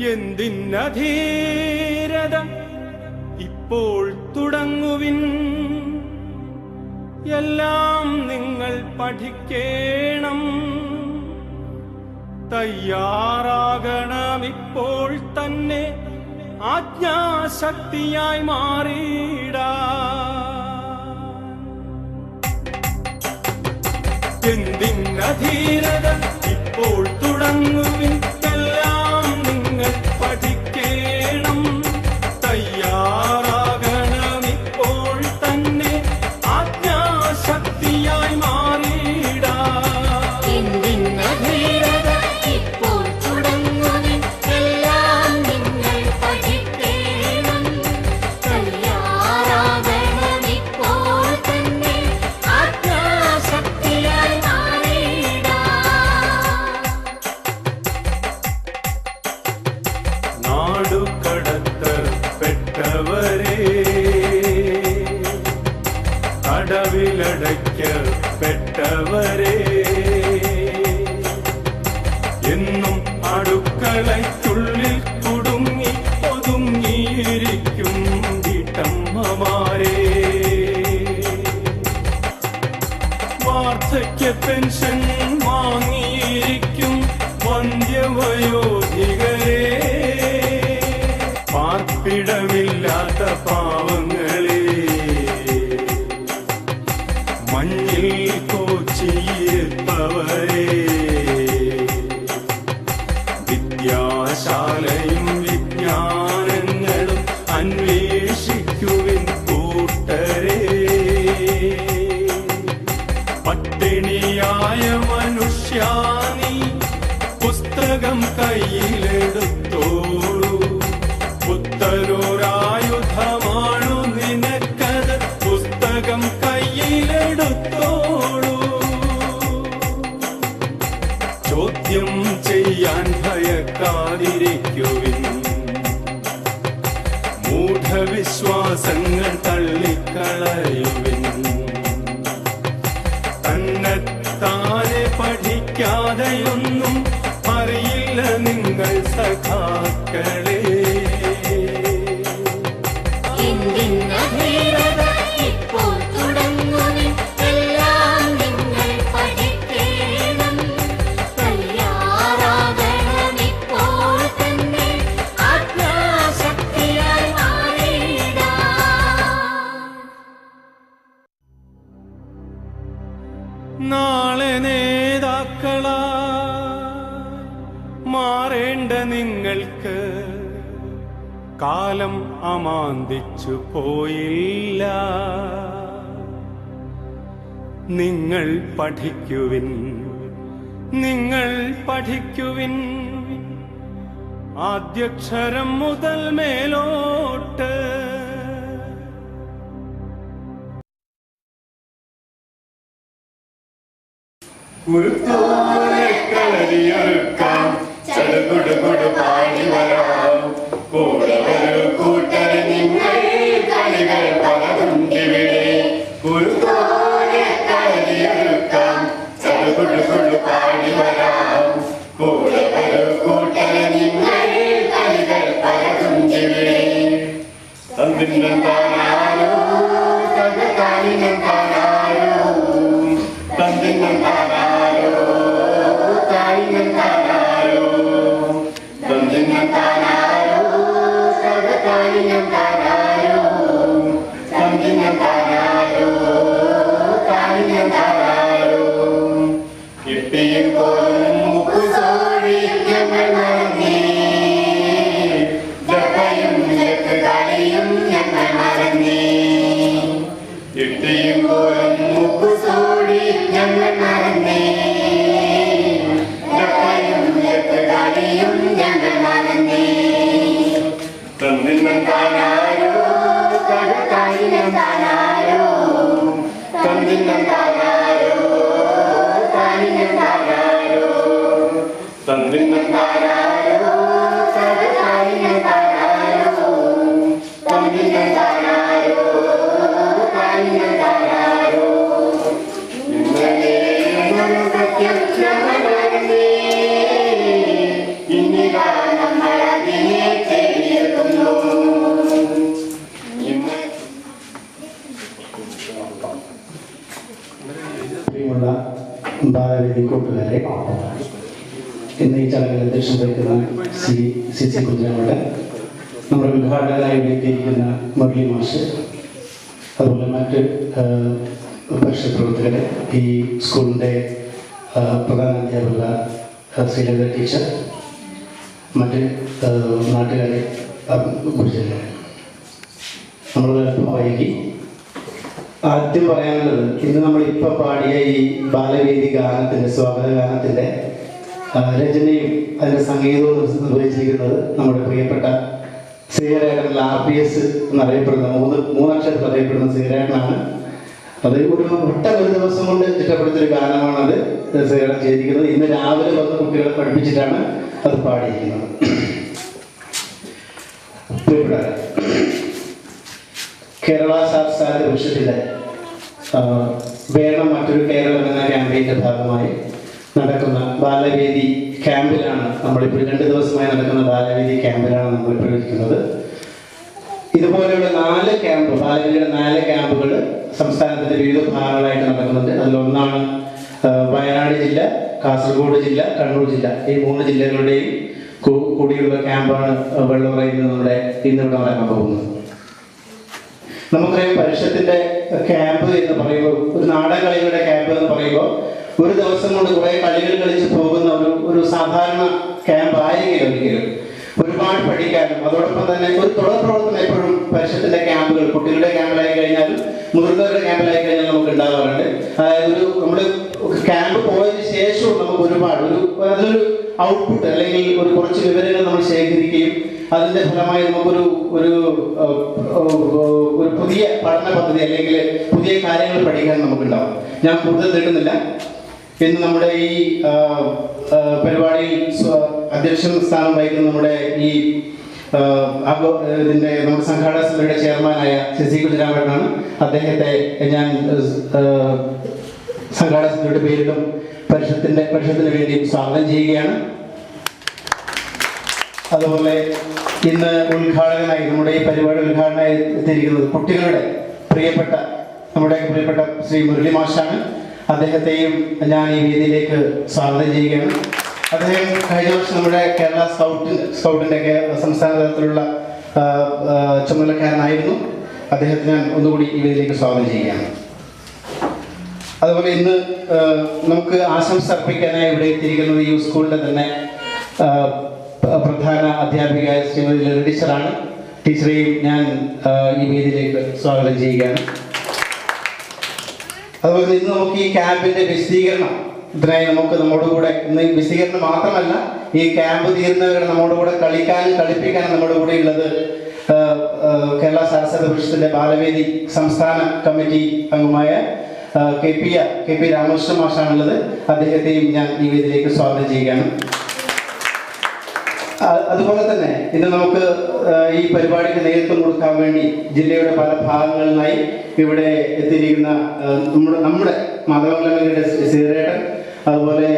എന്തിനധീരത ഇപ്പോൾ തുടങ്ങുവിൻ, എല്ലാം നിങ്ങൾ പഠിക്കേണം. തയ്യാറാകണം ഇപ്പോൾ തന്നെ ആജ്ഞാശക്തിയായി മാറിയിടാൻ. എന്തിനധീരത ഇപ്പോൾ തുടങ്ങുവിൻ, എല്ലാം നിങ്ങൾ പഠിക്കേണം. തയ്യാറാകണം ഇപ്പോൾ തന്നെ ആജ്ഞാശക്തിയായി മാറിയിടാൻ. എന്തിനധീരത ഇപ്പോൾ തുടങ്ങുവിൻ, എല്ലാം നിങ്ങൾ പഠിക്കേണം. തയ്യാറാകണം ഇപ്പോൾ തന്നെ ആജ്ഞാശക്തിയായി മാറിയിടാൻ. നാടുകടത്തപ്പെട്ടവരെ, കടവിലടയ്ക്കപ്പെട്ടവരെ, എന്നും അടുക്കളയ്ക്കുള്ളിൽ കുടുങ്ങി ഒതുങ്ങിയിരിക്കും വീട്ടമ്മമാരെ, വാർദ്ധക്യ പെൻഷൻ വാങ്ങിയിരിക്കും വന്ധ്യവയോധികരെ, പാർപ്പിടമില്ലാത്ത പാവങ്ങളെ, മഞ്ഞിൽ കോച്ചിയിരുപ്പവരെ, വിദ്യാശാലയും വിജ്ഞാനങ്ങളും അന്വേഷിക്കുവിൻ കൂട്ടരെ, പട്ടിണിയായ മനുഷ്യാനി പുസ്തകം കയ്യിലെടുത്തോളൂ, പുത്തനൊരായുധമാണു നിനക്കത്, പുസ്തകം കയ്യിലെടുത്തോളൂ. ചോദ്യം ചെയ്യാൻ ഭയക്കാതിരിക്കുവിൻ, മൂഢവിശ്വാസങ്ങൾ തള്ളിക്കളയുവിൻ. തന്നെത്താനെ പഠിക്കാതെയൊന്നും അറിയില്ല നിങ്ങൾ സഖാക്കളെ. എന്തിനധീരത ഇപ്പോൾ തുടങ്ങുവിൻ, എല്ലാം നിങ്ങൾ പഠിക്കേണം. തയ്യാറാകണം ഇപ്പോൾ തന്നെ ആജ്ഞാശക്തിയായി മാറിയിടാൻ. നാളെ നേതാക്കളാ മാറേണ്ട നിങ്ങൾക്ക് കാലം അമാന്തിച്ചു പോയില്ല. നിങ്ങൾ പഠിക്കുവിൻ, നിങ്ങൾ പഠിക്കുവിൻ, ആദ്യക്ഷരം മുതൽ മേലോട്ട്. കളരിയൊരുക്കാം, ചടുകുടുകുടു പാടി വരാം, കൂടെ ഒരു കൂട്ടരെ നിങ്ങൾ കളികൾ പലതുണ്ടിവിടെ. കളരിയൊരുക്കാം, ചടുകുടുകുടു പാടി വരാം, കൂടെ ഒരു കൂട്ടരെ നിങ്ങൾ കളികൾ പലതുണ്ടിവിടെ. തന്നിന്നും താനാരോ തകതാനിനും താനാരോ, തന്നിന്നും താനാരോ താനിന്നും താനാരോ, തന്നിന്നും താനാരോ തകതാനിനും താനാരോ, തന്നിന്നും താനാരോ താനിന്നും താനാരോ. കിട്ടിയും പോലും മുക്കുസോഴി ഞങ്ങൾ മറന്നേ, ജപയും കളിയും ഞങ്ങൾ മറന്നേ. കിട്ടിയും പോലും മുക്കുസോഴി ഞങ്ങൾ മറന്നേ, ജപയും കളിയും ഞങ്ങൾ മറന്നേ. തന്നിന്നും താനാരോ തകതാനിനും താനാരോ, തന്നിന്നും താനാരോ താനിന്നും താനാരോ, തന്നിന്നും താനാരോ തകതാനിനും താനാരോ, തന്നിന്നും താനാരോ താനിന്നും താനാരോ. ഇന്നലെ സത്യം ഞങ്ങൾ മറന്നേ, ഇനി ചടങ്ങിൽ അധ്യക്ഷം വഹിക്കുന്ന സി കുഞ്ഞാമേട്ടൻ, നമ്മുടെ ഉദ്ഘാടകനായി എത്തിയിരിക്കുന്ന മുരളി മാഷ്, അതുപോലെ മറ്റ് പരിഷത്ത് പ്രവർത്തകരെ, ഈ സ്കൂളിൻ്റെ പ്രധാന അധ്യാപക ശ്രീലത ടീച്ചർ, മറ്റ് നാട്ടുകാരെ, ഗുരുജനങ്ങളെ, നമ്മൾ അല്പം വൈകി. ആദ്യം പറയാനുള്ളത്, ഇന്ന് നമ്മളിപ്പോൾ പാടിയ ഈ ബാലവേദി ഗാനത്തിൻ്റെ, സ്വാഗത ഗാനത്തിൻ്റെ രചനയും അതിൻ്റെ സംഗീതവും നിർവഹിച്ചിരിക്കുന്നത് നമ്മുടെ പ്രിയപ്പെട്ട ശ്രീരാട്ടൻ RPS എന്നറിയപ്പെടുന്ന മൂന്നക്ഷരത്തിൽ അറിയപ്പെടുന്ന ശ്രീരാട്ടനാണ്. അത് ഒരു ദിവസം കൊണ്ട് ചിട്ടപ്പെടുത്തിയൊരു ഗാനമാണത് ശ്രീരാട്ടൻ ചെയ്തിരിക്കുന്നത്. ഇന്ന് രാവിലെ വന്ന് കുട്ടികളെ പഠിപ്പിച്ചിട്ടാണ് അത് പാടിയിരിക്കുന്നത്. പ്രിയപ്പെട്ട കേരള സാഹിത്യ പരിഷത്തിലെ വേണം മറ്റൊരു കേരളം എന്ന ക്യാമ്പയിൻ്റെ ഭാഗമായി നടക്കുന്ന ബാലവേദി ക്യാമ്പിലാണ് നമ്മളിപ്പോൾ 2 ദിവസമായി നടക്കുന്ന ബാലവേദി ക്യാമ്പിലാണ് നമ്മളിപ്പോൾ ഇരിക്കുന്നത്. ഇതുപോലെയുള്ള 4 ക്യാമ്പ്, ബാലവേദിയുടെ 4 ക്യാമ്പുകൾ സംസ്ഥാനത്തിൻ്റെ വിവിധ ഭാഗങ്ങളായിട്ട് നടക്കുന്നുണ്ട്. അതിലൊന്നാണ് വയനാട് ജില്ല, കാസർഗോഡ് ജില്ല, കണ്ണൂർ ജില്ല. ഈ 3 ജില്ലകളുടെയും കൂടിയുള്ള ക്യാമ്പാണ് വെള്ളമുറയിൽ നമ്മുടെ ഇന്നിവിടെ നടക്കാൻ പോകുന്നത്. നമുക്കറിയാം, പരിഷത്തിന്റെ ക്യാമ്പ് എന്ന് പറയുമ്പോൾ, ഒരു നാടൻ കളികളുടെ ക്യാമ്പ് എന്ന് പറയുമ്പോൾ ഒരു ദിവസം കൊണ്ട് കുറേ കളികൾ കളിച്ച് പോകുന്ന ഒരു സാധാരണ ക്യാമ്പ് ആയിരിക്കില്ല ഒരിക്കലും. ഒരുപാട് പഠിക്കാനും അതോടൊപ്പം തന്നെ ഒരു തുടർ പ്രവർത്തനം എപ്പോഴും പരിഷത്തിന്റെ ക്യാമ്പുകൾ, കുട്ടികളുടെ ക്യാമ്പിലായി കഴിഞ്ഞാലും മുതിർന്നവരുടെ ക്യാമ്പിലായി കഴിഞ്ഞാൽ നമുക്ക് ഉണ്ടാകാറുണ്ട്. അതായത് നമ്മൾ ക്യാമ്പ് പോയതിന് ശേഷവും നമുക്ക് ഒരുപാട് അതിലൊരു ഔട്ട്പുട്ട് അല്ലെങ്കിൽ കുറച്ച് വിവരങ്ങൾ നമ്മൾ ശേഖരിക്കുകയും അതിൻ്റെ ഫലമായി നമുക്കൊരു പുതിയ പഠന പദ്ധതി അല്ലെങ്കിൽ പുതിയ കാര്യങ്ങൾ പഠിക്കാൻ നമുക്കുണ്ടാവും. ഞാൻ കൂടുതൽ നീട്ടുന്നില്ല. ഇന്ന് നമ്മുടെ ഈ പരിപാടിയിൽ അധ്യക്ഷൻ സ്ഥാനം വഹിക്കുന്ന നമ്മുടെ ഈ നമ്മുടെ സംഘാടക സമിതിയുടെ ചെയർമാനായ സി കുഞ്ഞിരാമേട്ടനാണ്. അദ്ദേഹത്തെ ഞാൻ സംഘാടക സമിതിയുടെ പേരിലും പരിഷത്തിന് വേണ്ടി സ്വാഗതം ചെയ്യുകയാണ്. അതുപോലെ ഇന്ന് ഉദ്ഘാടകനായി, നമ്മുടെ ഈ പരിപാടി ഉദ്ഘാടനമായി എത്തിയിരിക്കുന്നത് കുട്ടികളുടെ നമ്മുടെ പ്രിയപ്പെട്ട ശ്രീ മുരളി മാഷാണ്. അദ്ദേഹത്തെയും ഞാൻ ഈ വേദിയിലേക്ക് സ്വാഗതം ചെയ്യുകയാണ്. അദ്ദേഹം കഴിഞ്ഞ വർഷം നമ്മുടെ കേരള സ്കൗട്ടിൻ്റെ സംസ്ഥാന തലത്തിലുള്ള ചുമതലക്കാരനായിരുന്നു. അദ്ദേഹത്തെ ഞാൻ ഒന്നുകൂടി ഈ വേദിയിലേക്ക് സ്വാഗതം ചെയ്യുകയാണ്. അതുപോലെ ഇന്ന് നമുക്ക് ആശംസ അർപ്പിക്കാനായി ഇവിടെ എത്തിയിരിക്കുന്നത് ഈ സ്കൂളിൻ്റെ തന്നെ പ്രധാന അധ്യാപികയായ ശ്രീമതി ലളിത ടീച്ചറാണ്. ടീച്ചറെയും ഞാൻ ഈ വേദിയിലേക്ക് സ്വാഗതം ചെയ്യുകയാണ്. അതുപോലെ ഇന്ന് നമുക്ക് ഈ ക്യാമ്പിൻ്റെ വിശദീകരണം ഇതിനായി നമ്മുടെ കൂടെ ഇന്ന് വിശദീകരണം മാത്രമല്ല, ഈ ക്യാമ്പ് തീരുന്നവരുടെ നമ്മുടെ കൂടെ കളിക്കാനും കളിപ്പിക്കാനും നമ്മുടെ കൂടെ ഉള്ളത് കേരള സാഹിത്യ പരിഷത്തിന്റെ ബാലവേദി സംസ്ഥാന കമ്മിറ്റി അംഗമായ കെ പി രാമകൃഷ്ണൻ മാഷാണുള്ളത്. അദ്ദേഹത്തെയും ഞാൻ ഈ വേദിയിലേക്ക് സ്വാഗതം ചെയ്യുകയാണ്. അതുപോലെ തന്നെ ഇന്ന് നമുക്ക് ഈ പരിപാടിക്ക് നേതൃത്വം കൊടുക്കാൻ വേണ്ടി ജില്ലയുടെ പല ഭാഗങ്ങളിലായി ഇവിടെ എത്തിയിരിക്കുന്ന നമ്മുടെ മാധവമംഗലം ശ്രീരേട്ടൻ, അതുപോലെ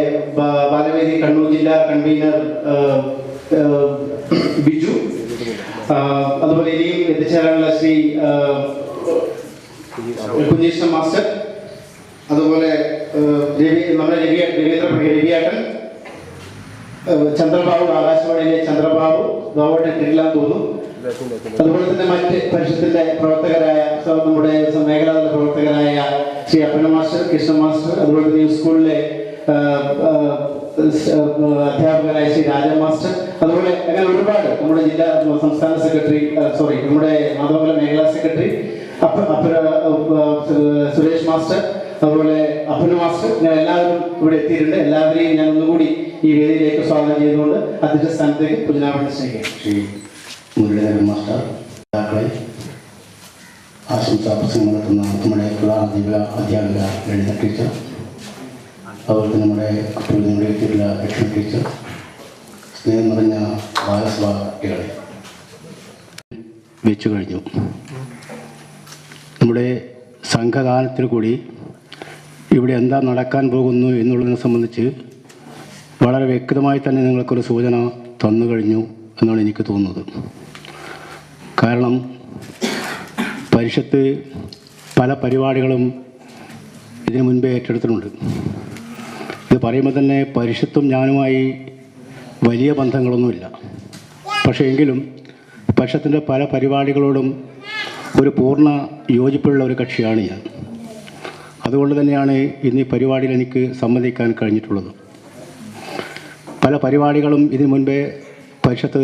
ബാലവേദി കണ്ണൂർ ജില്ലാ കൺവീനർ ബിജു, അതുപോലെ ഇനിയും എത്തിച്ചേരാനുള്ള ശ്രീ കുഞ്ഞീഷ്ണൻ മാസ്റ്റർ, അതുപോലെ നമ്മുടെ രവിയേട്ടൻ, ചന്ദ്രബാബു, ആകാശവാണിയിലെ ചന്ദ്രബാബു, ഗോവട്ടെ കിട്ടില്ലാന്ന് തോന്നുന്നു. അതുപോലെ തന്നെ മറ്റ് പരിഷത്തിന്റെ പ്രവർത്തകരായ നമ്മുടെ മേഖലാതല പ്രവർത്തകരായ ശ്രീ അപ്പന മാസ്റ്റർ, കൃഷ്ണ മാസ്റ്റർ, അതുപോലെ തന്നെ സ്കൂളിലെ അധ്യാപകരായ ശ്രീ രാജ മാസ്റ്റർ, അതുപോലെ അങ്ങനെ ഒരുപാട് നമ്മുടെ ജില്ലാ സംസ്ഥാന സെക്രട്ടറി, നമ്മുടെ മാധവമംഗലം മേഖലാ സെക്രട്ടറി സുരേഷ് മാസ്റ്റർ, അതുപോലെ അപ്പന മാസ്റ്റർ, ഞാൻ എല്ലാവരും ഇവിടെ എത്തിയിട്ടുണ്ട്. എല്ലാവരെയും ഞാൻ ഒന്നുകൂടി ഈ വേദിയിലേക്ക് സ്വാഗതം ചെയ്തുകൊണ്ട് അധ്യക്ഷ സ്ഥാനത്തേക്ക് പുനരാവൃത്തി ചെയ്യുകയാണ്. ശ്രീ മുരളീധരൻ മാസ്റ്റർ, ആശംസാ പ്രസംഗം നടത്തുന്ന നമ്മുടെ പ്രധാന അധ്യാപിക ലളിത ടീച്ചർ, അതുപോലെ തന്നെ നമ്മുടെ കുട്ടികളുടെ എത്തിയിട്ടുള്ള ലക്ഷ്മി ടീച്ചർ, സ്നേഹം നിറഞ്ഞ ബാലസഭാ കുട്ടികളെ വെച്ചു കഴിഞ്ഞു. നമ്മുടെ സംഘഗാനത്തിൽ കൂടി ഇവിടെ എന്താ നടക്കാൻ പോകുന്നു എന്നുള്ളതിനെ സംബന്ധിച്ച് വളരെ വ്യക്തമായി തന്നെ നിങ്ങൾക്കൊരു സൂചന തന്നു കഴിഞ്ഞു എന്നാണ് എനിക്ക് തോന്നുന്നത്. കാരണം പരിഷത്ത് പല പരിപാടികളും ഇതിനു മുൻപേ ഏറ്റെടുത്തിട്ടുണ്ട്. ഇത് പറയുമ്പോൾ തന്നെ പരിഷത്തും ഞാനുമായി വലിയ ബന്ധങ്ങളൊന്നുമില്ല. പക്ഷേ എങ്കിലും പക്ഷത്തിൻ്റെ പല പരിപാടികളോടും ഒരു പൂർണ്ണ യോജിപ്പുള്ള ഒരു കക്ഷിയാണ് ഞാൻ. അതുകൊണ്ട് തന്നെയാണ് ഇന്ന് ഈ പരിപാടിയിൽ എനിക്ക് സംബന്ധിക്കാൻ കഴിഞ്ഞിട്ടുള്ളത്. പല പരിപാടികളും ഇതിനു മുൻപേ പരിഷത്ത്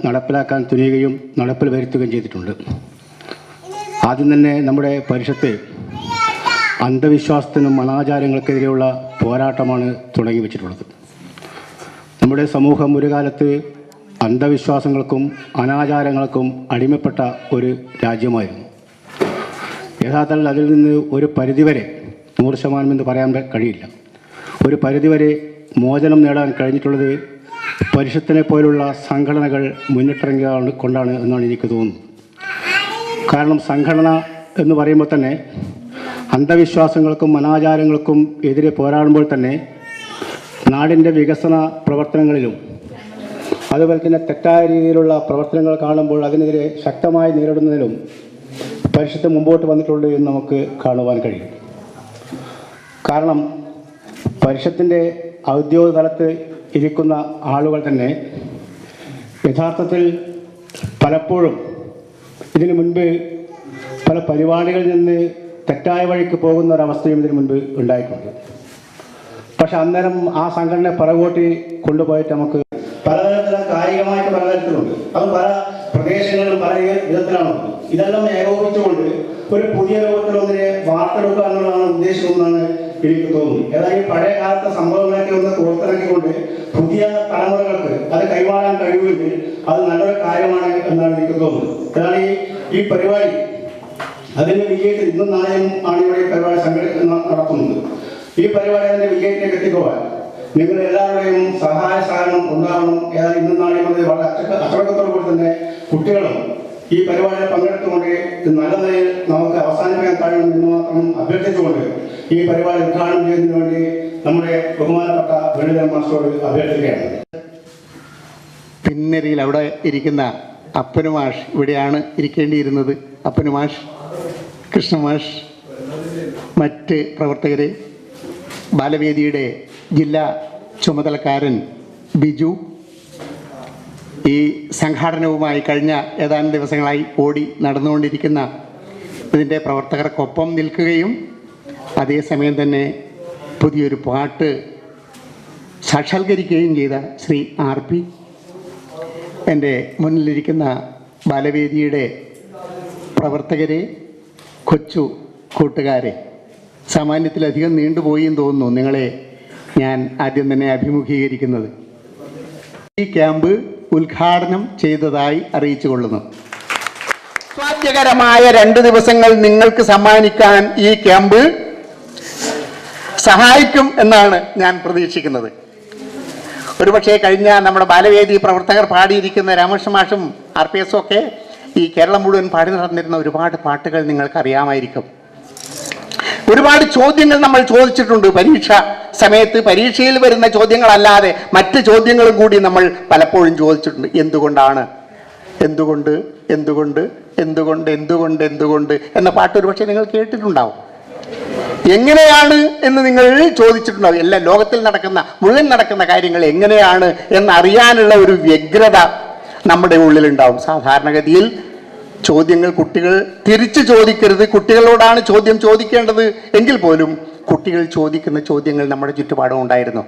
നടപ്പിലാക്കാൻ തുനിയുകയും നടപ്പിൽ വരുത്തുകയും ചെയ്തിട്ടുണ്ട്. ആദ്യം തന്നെ നമ്മുടെ പരിഷത്ത് അന്ധവിശ്വാസത്തിനും അനാചാരങ്ങൾക്കെതിരെയുള്ള പോരാട്ടമാണ് തുടങ്ങി വച്ചിട്ടുള്ളത്. നമ്മുടെ സമൂഹം ഒരു കാലത്ത് അന്ധവിശ്വാസങ്ങൾക്കും അനാചാരങ്ങൾക്കും അടിമപ്പെട്ട ഒരു രാജ്യമായിരുന്നു. യഥാർത്ഥത്തിൽ അതിൽ നിന്ന് ഒരു പരിധിവരെ 100% എന്ന് പറയാൻ കഴിയില്ല. ഒരു പരിധിവരെ മോചനം നേടാൻ കഴിഞ്ഞിട്ടുള്ളത് പരിഷത്തിനെ പോലുള്ള സംഘടനകൾ മുന്നിട്ടിറങ്ങിയ കൊണ്ടാണ് എന്നാണ് എനിക്ക് തോന്നുന്നത്. കാരണം സംഘടന എന്ന് പറയുമ്പോൾ തന്നെ അന്ധവിശ്വാസങ്ങൾക്കും അനാചാരങ്ങൾക്കും എതിരെ പോരാടുമ്പോൾ തന്നെ നാടിൻ്റെ വികസന പ്രവർത്തനങ്ങളിലും അതുപോലെ തന്നെ തെറ്റായ രീതിയിലുള്ള പ്രവർത്തനങ്ങൾ കാണുമ്പോൾ അതിനെതിരെ ശക്തമായി നേരിടുന്നതിലും പരിഷത്ത് മുമ്പോട്ട് വന്നിട്ടുണ്ട് എന്ന് നമുക്ക് കാണുവാൻ കഴിയും. കാരണം പരിഷത്തിൻ്റെ ഔദ്യോഗിക തലത്ത് ഇരിക്കുന്ന ആളുകൾ തന്നെ യഥാർത്ഥത്തിൽ പലപ്പോഴും ഇതിനു മുൻപ് പല പരിപാടികളിൽ നിന്ന് തെറ്റായ വഴിക്ക് പോകുന്ന ഒരവസ്ഥയും ഇതിനു മുൻപ് ഉണ്ടായിട്ടുണ്ട്. പക്ഷെ അന്നേരം ആ സംഘടന പുറകോട്ടി കൊണ്ടുപോയിട്ട് നമുക്ക് പലതരത്തിലുള്ള കായികമായിട്ട് പലതരത്തിലുണ്ട്. അത് പല പ്രദേശങ്ങളിലും പല വിധത്തിലാണ്. ഇതെല്ലാം ഏകോപിച്ചുകൊണ്ട് ഒരു പുതിയ ലോകത്തിലൊന്നിനെ വാർത്തെടുക്കുക എന്നുള്ളതാണ് ഉദ്ദേശിക്കുന്നതെന്നാണ് എനിക്ക് തോന്നുന്നു. ഏതായാലും പഴയ കാലത്തെ സംഭവങ്ങളൊക്കെ ഒന്ന് പുറത്തിറക്കിക്കൊണ്ട് പുതിയ തലമുറകൾക്ക് അത് കൈമാറാൻ കഴിയുമെങ്കിൽ അത് നല്ലൊരു കാര്യമാണ് എന്നാണ് എനിക്ക് തോന്നുന്നത്. ഏതാണ് ഈ പരിപാടി അതിൻ്റെ വിജയത്തിൽ ഇന്നും നാളെയും ആണ് ഇവിടെ പരിപാടി നടത്തുന്നത്. ഈ പരിപാടി അതിൻ്റെ വിജയത്തിലേക്ക് എത്തിക്കുവാൻ നിങ്ങൾ എല്ലാവരുടെയും സഹായ സഹകരണം ഉണ്ടാവണം. ഏതായാലും ഇന്നും നാളെയും അത് വളരെ അച്ചടക്കത്തോടു കൂടി തന്നെ കുട്ടികളും ഈ പരിപാടിയിൽ പങ്കെടുത്തുകൊണ്ട് നല്ല നിലയിൽ നമുക്ക് അവസാനിപ്പിക്കാൻ കഴിയണം എന്ന് മാത്രം അഭ്യർത്ഥിച്ചുകൊണ്ട് ഈ പരിപാടി ഉദ്ഘാടനം ചെയ്യുന്നതിന് വേണ്ടി നമ്മുടെ ബഹുമാനപ്പെട്ട വെള്ളില മാസ്റ്ററോട് അഭ്യർത്ഥിക്കുകയാണ്. പിന്നരിയിൽ അവിടെ ഇരിക്കുന്ന അപ്പനുമാഷ് ഇവിടെയാണ് ഇരിക്കേണ്ടിയിരുന്നത്. അപ്പനുമാഷ്, കൃഷ്ണമാഷ്, മറ്റ് പ്രവർത്തകരെ, ബാലവേദിയുടെ ജില്ലാ ചുമതലക്കാരൻ ബിജു, ഈ സംഘാടനവുമായി കഴിഞ്ഞ ഏതാനും ദിവസങ്ങളായി ഓടി നടന്നുകൊണ്ടിരിക്കുന്ന ഇതിൻ്റെ പ്രവർത്തകർക്കൊപ്പം നിൽക്കുകയും അതേസമയം തന്നെ പുതിയൊരു പാട്ട് സാക്ഷാത്കരിക്കുകയും ചെയ്ത ശ്രീ RP, എൻ്റെ മുന്നിലിരിക്കുന്ന ബാലവേദിയുടെ പ്രവർത്തകരെ, കൊച്ചു കൂട്ടുകാരെ, സാമാന്യത്തിലധികം നീണ്ടുപോയി എന്ന് തോന്നുന്നു നിങ്ങളെ ഞാൻ ആദ്യം തന്നെ അഭിമുഖീകരിക്കുന്നത്. ഈ ക്യാമ്പ് ഉദ്ഘാടനം ചെയ്തതായി അറിയിച്ചു കൊള്ളുന്നു. സ്വാദ്യകരമായ 2 ദിവസങ്ങൾ നിങ്ങൾക്ക് സമ്മാനിക്കാൻ ഈ ക്യാമ്പ് സഹായിക്കും എന്നാണ് ഞാൻ പ്രതീക്ഷിക്കുന്നത്. ഒരുപക്ഷെ കഴിഞ്ഞ നമ്മുടെ ബാലവേദി പ്രവർത്തകർ പാടിയിരിക്കുന്ന രാമകൃഷ്ണ മാഷും RPS ഒക്കെ ഈ കേരളം മുഴുവൻ പാടി നടന്നിരുന്ന ഒരുപാട് പാട്ടുകൾ നിങ്ങൾക്കറിയാമായിരിക്കും. ഒരുപാട് ചോദ്യങ്ങൾ നമ്മൾ ചോദിച്ചിട്ടുണ്ട്. പരീക്ഷ സമയത്ത് പരീക്ഷയിൽ വരുന്ന ചോദ്യങ്ങളല്ലാതെ മറ്റ് ചോദ്യങ്ങളും കൂടി നമ്മൾ പലപ്പോഴും ചോദിച്ചിട്ടുണ്ട്. എന്തുകൊണ്ടാണ്, എന്തുകൊണ്ട്, എന്തുകൊണ്ട്, എന്തുകൊണ്ട്, എന്തുകൊണ്ട്, എന്തുകൊണ്ട് എന്ന പാട്ട് ഒരുപക്ഷെ നിങ്ങൾ കേട്ടിട്ടുണ്ടാവും. എങ്ങനെയാണ് എന്ന് നിങ്ങൾ ചോദിച്ചിട്ടുണ്ടാവും. എല്ലാ ലോകത്തിൽ മുഴുവൻ നടക്കുന്ന കാര്യങ്ങൾ എങ്ങനെയാണ് എന്നറിയാനുള്ള ഒരു വ്യഗ്രത നമ്മുടെ ഉള്ളിലുണ്ടാവും. സാധാരണഗതിയിൽ ചോദ്യങ്ങൾ കുട്ടികൾ തിരിച്ചു ചോദിക്കരുത്, കുട്ടികളോടാണ് ചോദ്യം ചോദിക്കേണ്ടത് എങ്കിൽ പോലും കുട്ടികൾ ചോദിക്കുന്ന ചോദ്യങ്ങൾ നമ്മുടെ ചുറ്റുപാടും ഉണ്ടായിരുന്നു.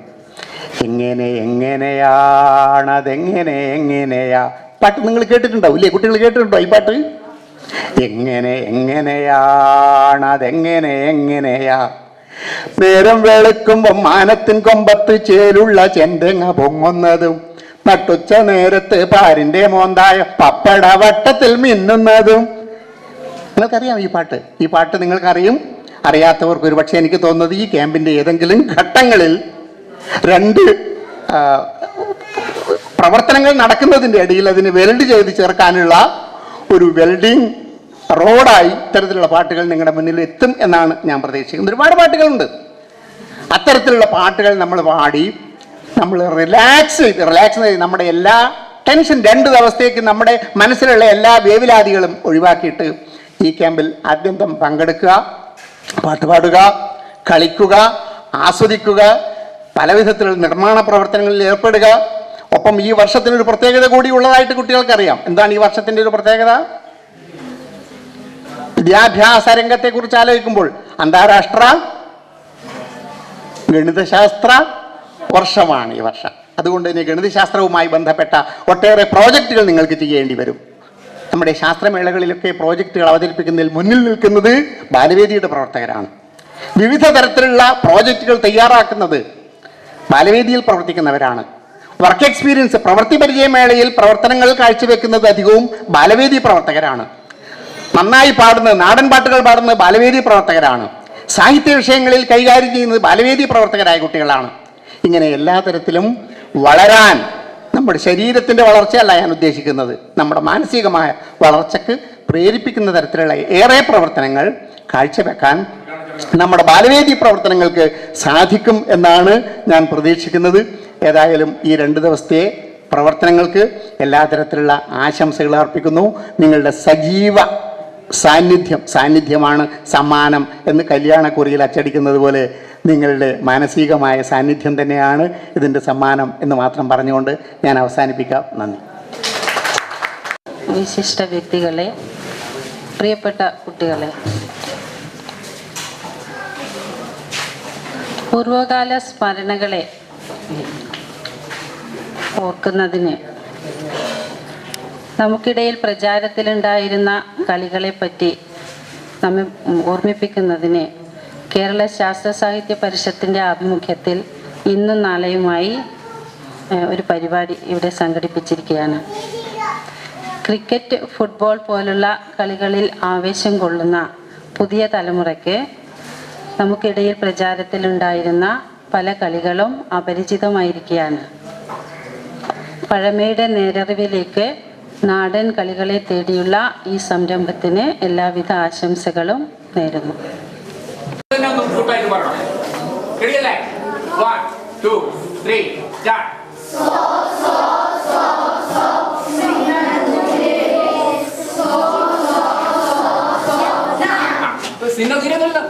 എങ്ങനെയാണതെങ്ങനെയാ പാട്ട് നിങ്ങൾ കേട്ടിട്ടുണ്ടാവും ഇല്ലേ? കുട്ടികൾ കേട്ടിട്ടുണ്ടോ ഈ പാട്ട്? എങ്ങനെയാണതെങ്ങനെയാ നേരം വെളുക്കുമ്പോ മാനത്തിൻ കൊമ്പത്ത് ചേലുള്ള ചെന്തെങ്ങ പൊങ്ങുന്നതും നട്ടുച്ച നേരത്ത് പാരിന്റെ മോന്തായ പപ്പട വട്ടത്തിൽ മിന്നുന്നതും. നിങ്ങൾക്കറിയാം ഈ പാട്ട് നിങ്ങൾക്കറിയും. അറിയാത്തവർക്ക് ഒരു പക്ഷേ എനിക്ക് തോന്നുന്നത് ഈ ക്യാമ്പിന്റെ ഏതെങ്കിലും ഘട്ടങ്ങളിൽ 2 പ്രവർത്തനങ്ങൾ നടക്കുന്നതിൻ്റെ ഇടയിൽ അതിന് വെൽഡ് ചെയ്ത് ചേർക്കാനുള്ള ഒരു വെൽഡിങ് റോഡായി ഇത്തരത്തിലുള്ള പാട്ടുകൾ നിങ്ങളുടെ മുന്നിൽ എത്തും എന്നാണ് ഞാൻ പ്രതീക്ഷിക്കുന്നത്. ഒരുപാട് പാട്ടുകളുണ്ട്. അത്തരത്തിലുള്ള പാട്ടുകൾ നമ്മൾ പാടി നമ്മൾ റിലാക്സ് ചെയ്ത് നമ്മുടെ എല്ലാ ടെൻഷൻ 2 ദിവസത്തേക്ക് നമ്മുടെ മനസ്സിലുള്ള എല്ലാ വേവലാതികളും ഒഴിവാക്കിയിട്ട് ഈ ക്യാമ്പിൽ ആദ്യന്തം പങ്കെടുക്കുക, പാട്ട് പാടുക, കളിക്കുക, ആസ്വദിക്കുക, പല വിധത്തിലുള്ള നിർമ്മാണ പ്രവർത്തനങ്ങളിൽ ഏർപ്പെടുക. ഒപ്പം ഈ വർഷത്തിനൊരു പ്രത്യേകത കൂടി ഉള്ളതായിട്ട് കുട്ടികൾക്കറിയാം. എന്താണ് ഈ വർഷത്തിൻ്റെ ഒരു പ്രത്യേകത? വിദ്യാഭ്യാസ രംഗത്തെക്കുറിച്ച് ആലോചിക്കുമ്പോൾ അന്താരാഷ്ട്ര ഗണിതശാസ്ത്ര വർഷമാണ് ഈ വർഷം. അതുകൊണ്ട് തന്നെ ഗണിതശാസ്ത്രവുമായി ബന്ധപ്പെട്ട ഒട്ടേറെ പ്രോജക്റ്റുകൾ നിങ്ങൾക്ക് ചെയ്യേണ്ടി വരും. നമ്മുടെ ശാസ്ത്രമേളകളിലൊക്കെ പ്രോജക്റ്റുകൾ അവതരിപ്പിക്കുന്നതിൽ മുന്നിൽ നിൽക്കുന്നത് ബാലവേദിയുടെ പ്രവർത്തകരാണ്. വിവിധ തരത്തിലുള്ള പ്രോജക്റ്റുകൾ തയ്യാറാക്കുന്നത് ബാലവേദിയിൽ പ്രവർത്തിക്കുന്നവരാണ്. വർക്ക് എക്സ്പീരിയൻസ് പ്രവൃത്തി പരിചയമേളയിൽ പ്രവർത്തനങ്ങൾ കാഴ്ചവെക്കുന്നത് അധികവും ബാലവേദി പ്രവർത്തകരാണ്. നന്നായി പാടുന്നത്, നാടൻ പാട്ടുകൾ പാടുന്നത് ബാലവേദി പ്രവർത്തകരാണ്. സാഹിത്യ വിഷയങ്ങളിൽ കൈകാര്യം ചെയ്യുന്നത് ബാലവേദി പ്രവർത്തകരായ കുട്ടികളാണ്. ഇങ്ങനെ എല്ലാ തരത്തിലും വളരാൻ, നമ്മുടെ ശരീരത്തിൻ്റെ വളർച്ചയല്ല ഞാൻ ഉദ്ദേശിക്കുന്നത്, നമ്മുടെ മാനസികമായ വളർച്ചയ്ക്ക് പ്രേരിപ്പിക്കുന്ന തരത്തിലുള്ള ഏറെ പ്രവർത്തനങ്ങൾ കാഴ്ചവെക്കാൻ നമ്മുടെ ബാലവേദി പ്രവർത്തനങ്ങൾക്ക് സാധിക്കും എന്നാണ് ഞാൻ പ്രതീക്ഷിക്കുന്നത്. ഏതായാലും ഈ 2 ദിവസത്തെ പ്രവർത്തനങ്ങൾക്ക് എല്ലാ തരത്തിലുള്ള ആശംസകൾ അർപ്പിക്കുന്നു. നിങ്ങളുടെ സജീവ സാന്നിധ്യമാണ് സമ്മാനം എന്ന് കല്യാണക്കുറിയിൽ അച്ചടിക്കുന്നത് പോലെ നിങ്ങളുടെ മാനസികമായ സാന്നിധ്യം തന്നെയാണ് ഇതിൻ്റെ സമ്മാനം എന്ന് മാത്രം പറഞ്ഞുകൊണ്ട് ഞാൻ അവസാനിപ്പിക്കാം. നന്ദി. വിശിഷ്ട വ്യക്തികളെ, പ്രിയപ്പെട്ട കുട്ടികളെ, പൂർവകാല സ്മരണകളെ ഓർക്കുന്നതിന് നമുക്കിടയിൽ പ്രചാരത്തിലുണ്ടായിരുന്ന കളികളെപ്പറ്റി നമ്മെ ഓർമ്മിപ്പിക്കുന്നതിന് കേരള ശാസ്ത്ര സാഹിത്യ പരിഷത്തിൻ്റെ ആഭിമുഖ്യത്തിൽ ഇന്നും നാളെയുമായി ഒരു പരിപാടി ഇവിടെ സംഘടിപ്പിച്ചിരിക്കുകയാണ്. ക്രിക്കറ്റ്, ഫുട്ബോൾ പോലുള്ള കളികളിൽ ആവേശം കൊള്ളുന്ന പുതിയ തലമുറയ്ക്ക് നമുക്കിടയിൽ പ്രചാരത്തിലുണ്ടായിരുന്ന പല കളികളും അപരിചിതമായിരിക്കുകയാണ്. പഴമയുടെ നേരറിവിലേക്ക് നാടൻ കളികളെ തേടിയുള്ള ഈ സംരംഭത്തിന് എല്ലാവിധ ആശംസകളും നേരുന്നു.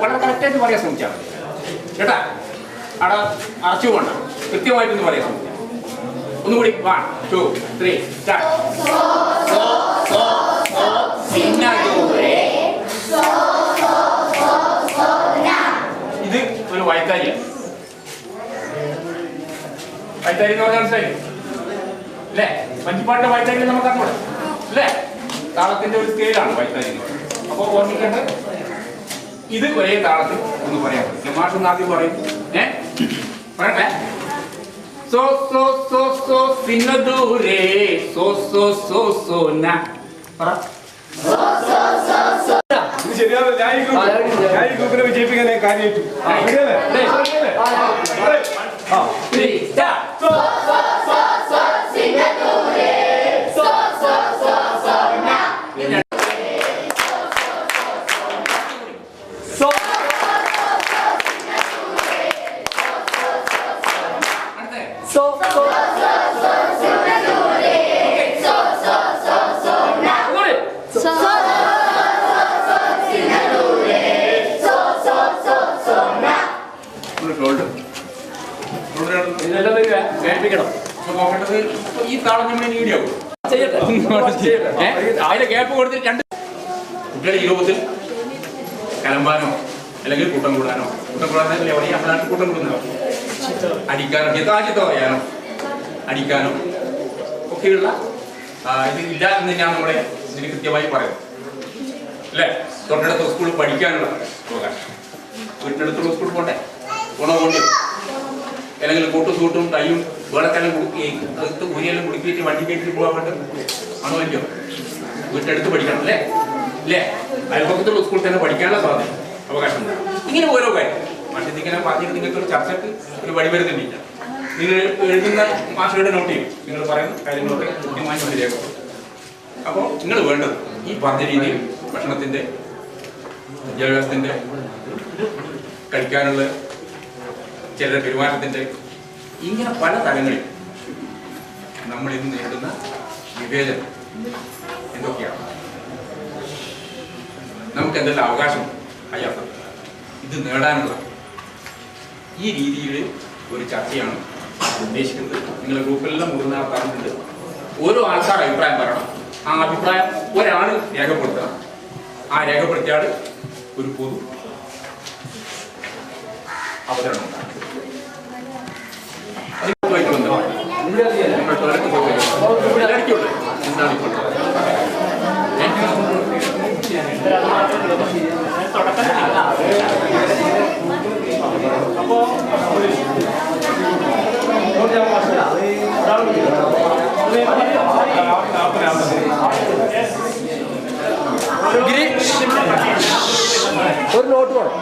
വളരെ കറക്റ്റായിട്ട് പറയാൻ ശ്രമിച്ചാൽ കേട്ടാ, അവിടെ അറച്ചു പോകണ്ട, കൃത്യമായിട്ടൊന്ന് പറയാൻ ശ്രമിക്കാം. ഒന്നുകൂടി 1 2 3 സ്റ്റാർട്ട്. ഇത് ഒരു വയത്താരിയാണ്. വയത്താരി എന്ന് പറഞ്ഞാൽ മനസ്സിലായി അല്ലേ? വഞ്ചിപ്പാട്ടിന്റെ വയത്താരി നമുക്ക് അറിഞ്ഞൂടെ അല്ലേ? താളത്തിന്റെ ഒരു സ്കെയിലാണ് വയത്താരി എന്ന് പറയുന്നത്. അപ്പോൾ ഓർമ്മിക്കേണ്ടത് ഇത് ഒരേ താളത്തിൽ ഒന്ന് പറയാൻ പറ്റും. മാഷ് ആദ്യം പറയും, പറയട്ടെ. സോ സോ സോ സോ സിന്നദൂരേ സോ സോ സോ സോ ന പറ. ഇത് ശരിയാവില്ല. ഞാൻ ഈ ഗ്രൂപ്പിനെ വിജയിപ്പിക്കാൻ കാര്യമായിട്ടു. ഈ താളം നമ്മൾ നീടിയാവും. അതിന്റെ ഗ്യാപ്പ് കൊടുത്തിട്ട് 2 കുട്ടികളുടെ ഈ രൂപത്തിൽ കലമ്പാനോ അല്ലെങ്കിൽ കൂട്ടം കൂടാനോ, കൂട്ടം കൂടാനല്ലേ പറയാ, നമ്മളാണ് കൂട്ടം കൂടുന്നോ, അടിക്കാനോ, യഥാചിത്തം പറയാനോ അടിക്കാനോ ഒക്കെയുള്ള ഇത് ഇല്ല എന്ന് തന്നെയാണ് നമ്മുടെ ഇതിന് കൃത്യമായി പറയുന്നത് അല്ലേ? തൊട്ടടുത്ത സ്കൂളിൽ പഠിക്കാനുള്ള അവകാശം, വീട്ടിനടുത്തുള്ള സ്കൂളിൽ പോണ്ടേ, ഗുണോ കൊണ്ടോ അല്ലെങ്കിൽ കൂട്ടും സൂട്ടും തയ്യും വേളക്കെല്ലാം അകത്ത് ഊരിയെല്ലാം കുടിക്കിയിട്ട് വണ്ടി കയറ്റിട്ട് പോകാൻ വേണ്ട ആണോ അല്ലയോ? വീട്ടിനടുത്ത് പഠിക്കണം അല്ലേ? അല്ലേ? അയൽപ്പക്കത്തുള്ള സ്കൂളിൽ തന്നെ പഠിക്കാനുള്ള സ്വാതന്ത്ര്യം അവകാശം. ഇങ്ങനെ ഓരോ കാര്യം പക്ഷേ ഇങ്ങനെ പറഞ്ഞിട്ട് നിങ്ങൾക്ക് ഒരു ചർച്ചയ്ക്ക് ഒരു വഴി വരുന്നില്ല. നിങ്ങൾ എഴുതുന്ന മാഷയുടെ നോട്ട് ചെയ്യും, നിങ്ങൾ പറയുന്ന കാര്യങ്ങളൊക്കെ കൃത്യമായി മനസ്സിലാക്കും. അപ്പോൾ നിങ്ങൾ വേണ്ടത് ഈ പറഞ്ഞ രീതിയിൽ ഭക്ഷണത്തിൻ്റെ, വിദ്യാഭ്യാസത്തിൻ്റെ, കഴിക്കാനുള്ള ചിലരുടെ പെരുമാറ്റത്തിൻ്റെ, ഇങ്ങനെ പല തലങ്ങളിൽ നമ്മൾ ഇന്ന് നേരിടുന്ന വിവേചനം എന്തൊക്കെയാണ്, നമുക്ക് എന്തെല്ലാം അവകാശം അയ്യാത്ത ഇത് നേടാനുള്ള ഈ രീതിയിൽ ഒരു ചർച്ചയാണ് ഉദ്ദേശിക്കുന്നത്. നിങ്ങളുടെ ഗ്രൂപ്പിലെല്ലാം മുതിർന്ന ആൾക്കാരുണ്ട്. ഓരോ ആൾക്കാർ അഭിപ്രായം പറയണം. ആ അഭിപ്രായം ഒരാൾ രേഖപ്പെടുത്തണം. ആ രേഖപ്പെടുത്തിയ ആൾ ഒരു പൊതു അവതരണം ഉണ്ടാകും. ഒരു നോട്ട് വേണം.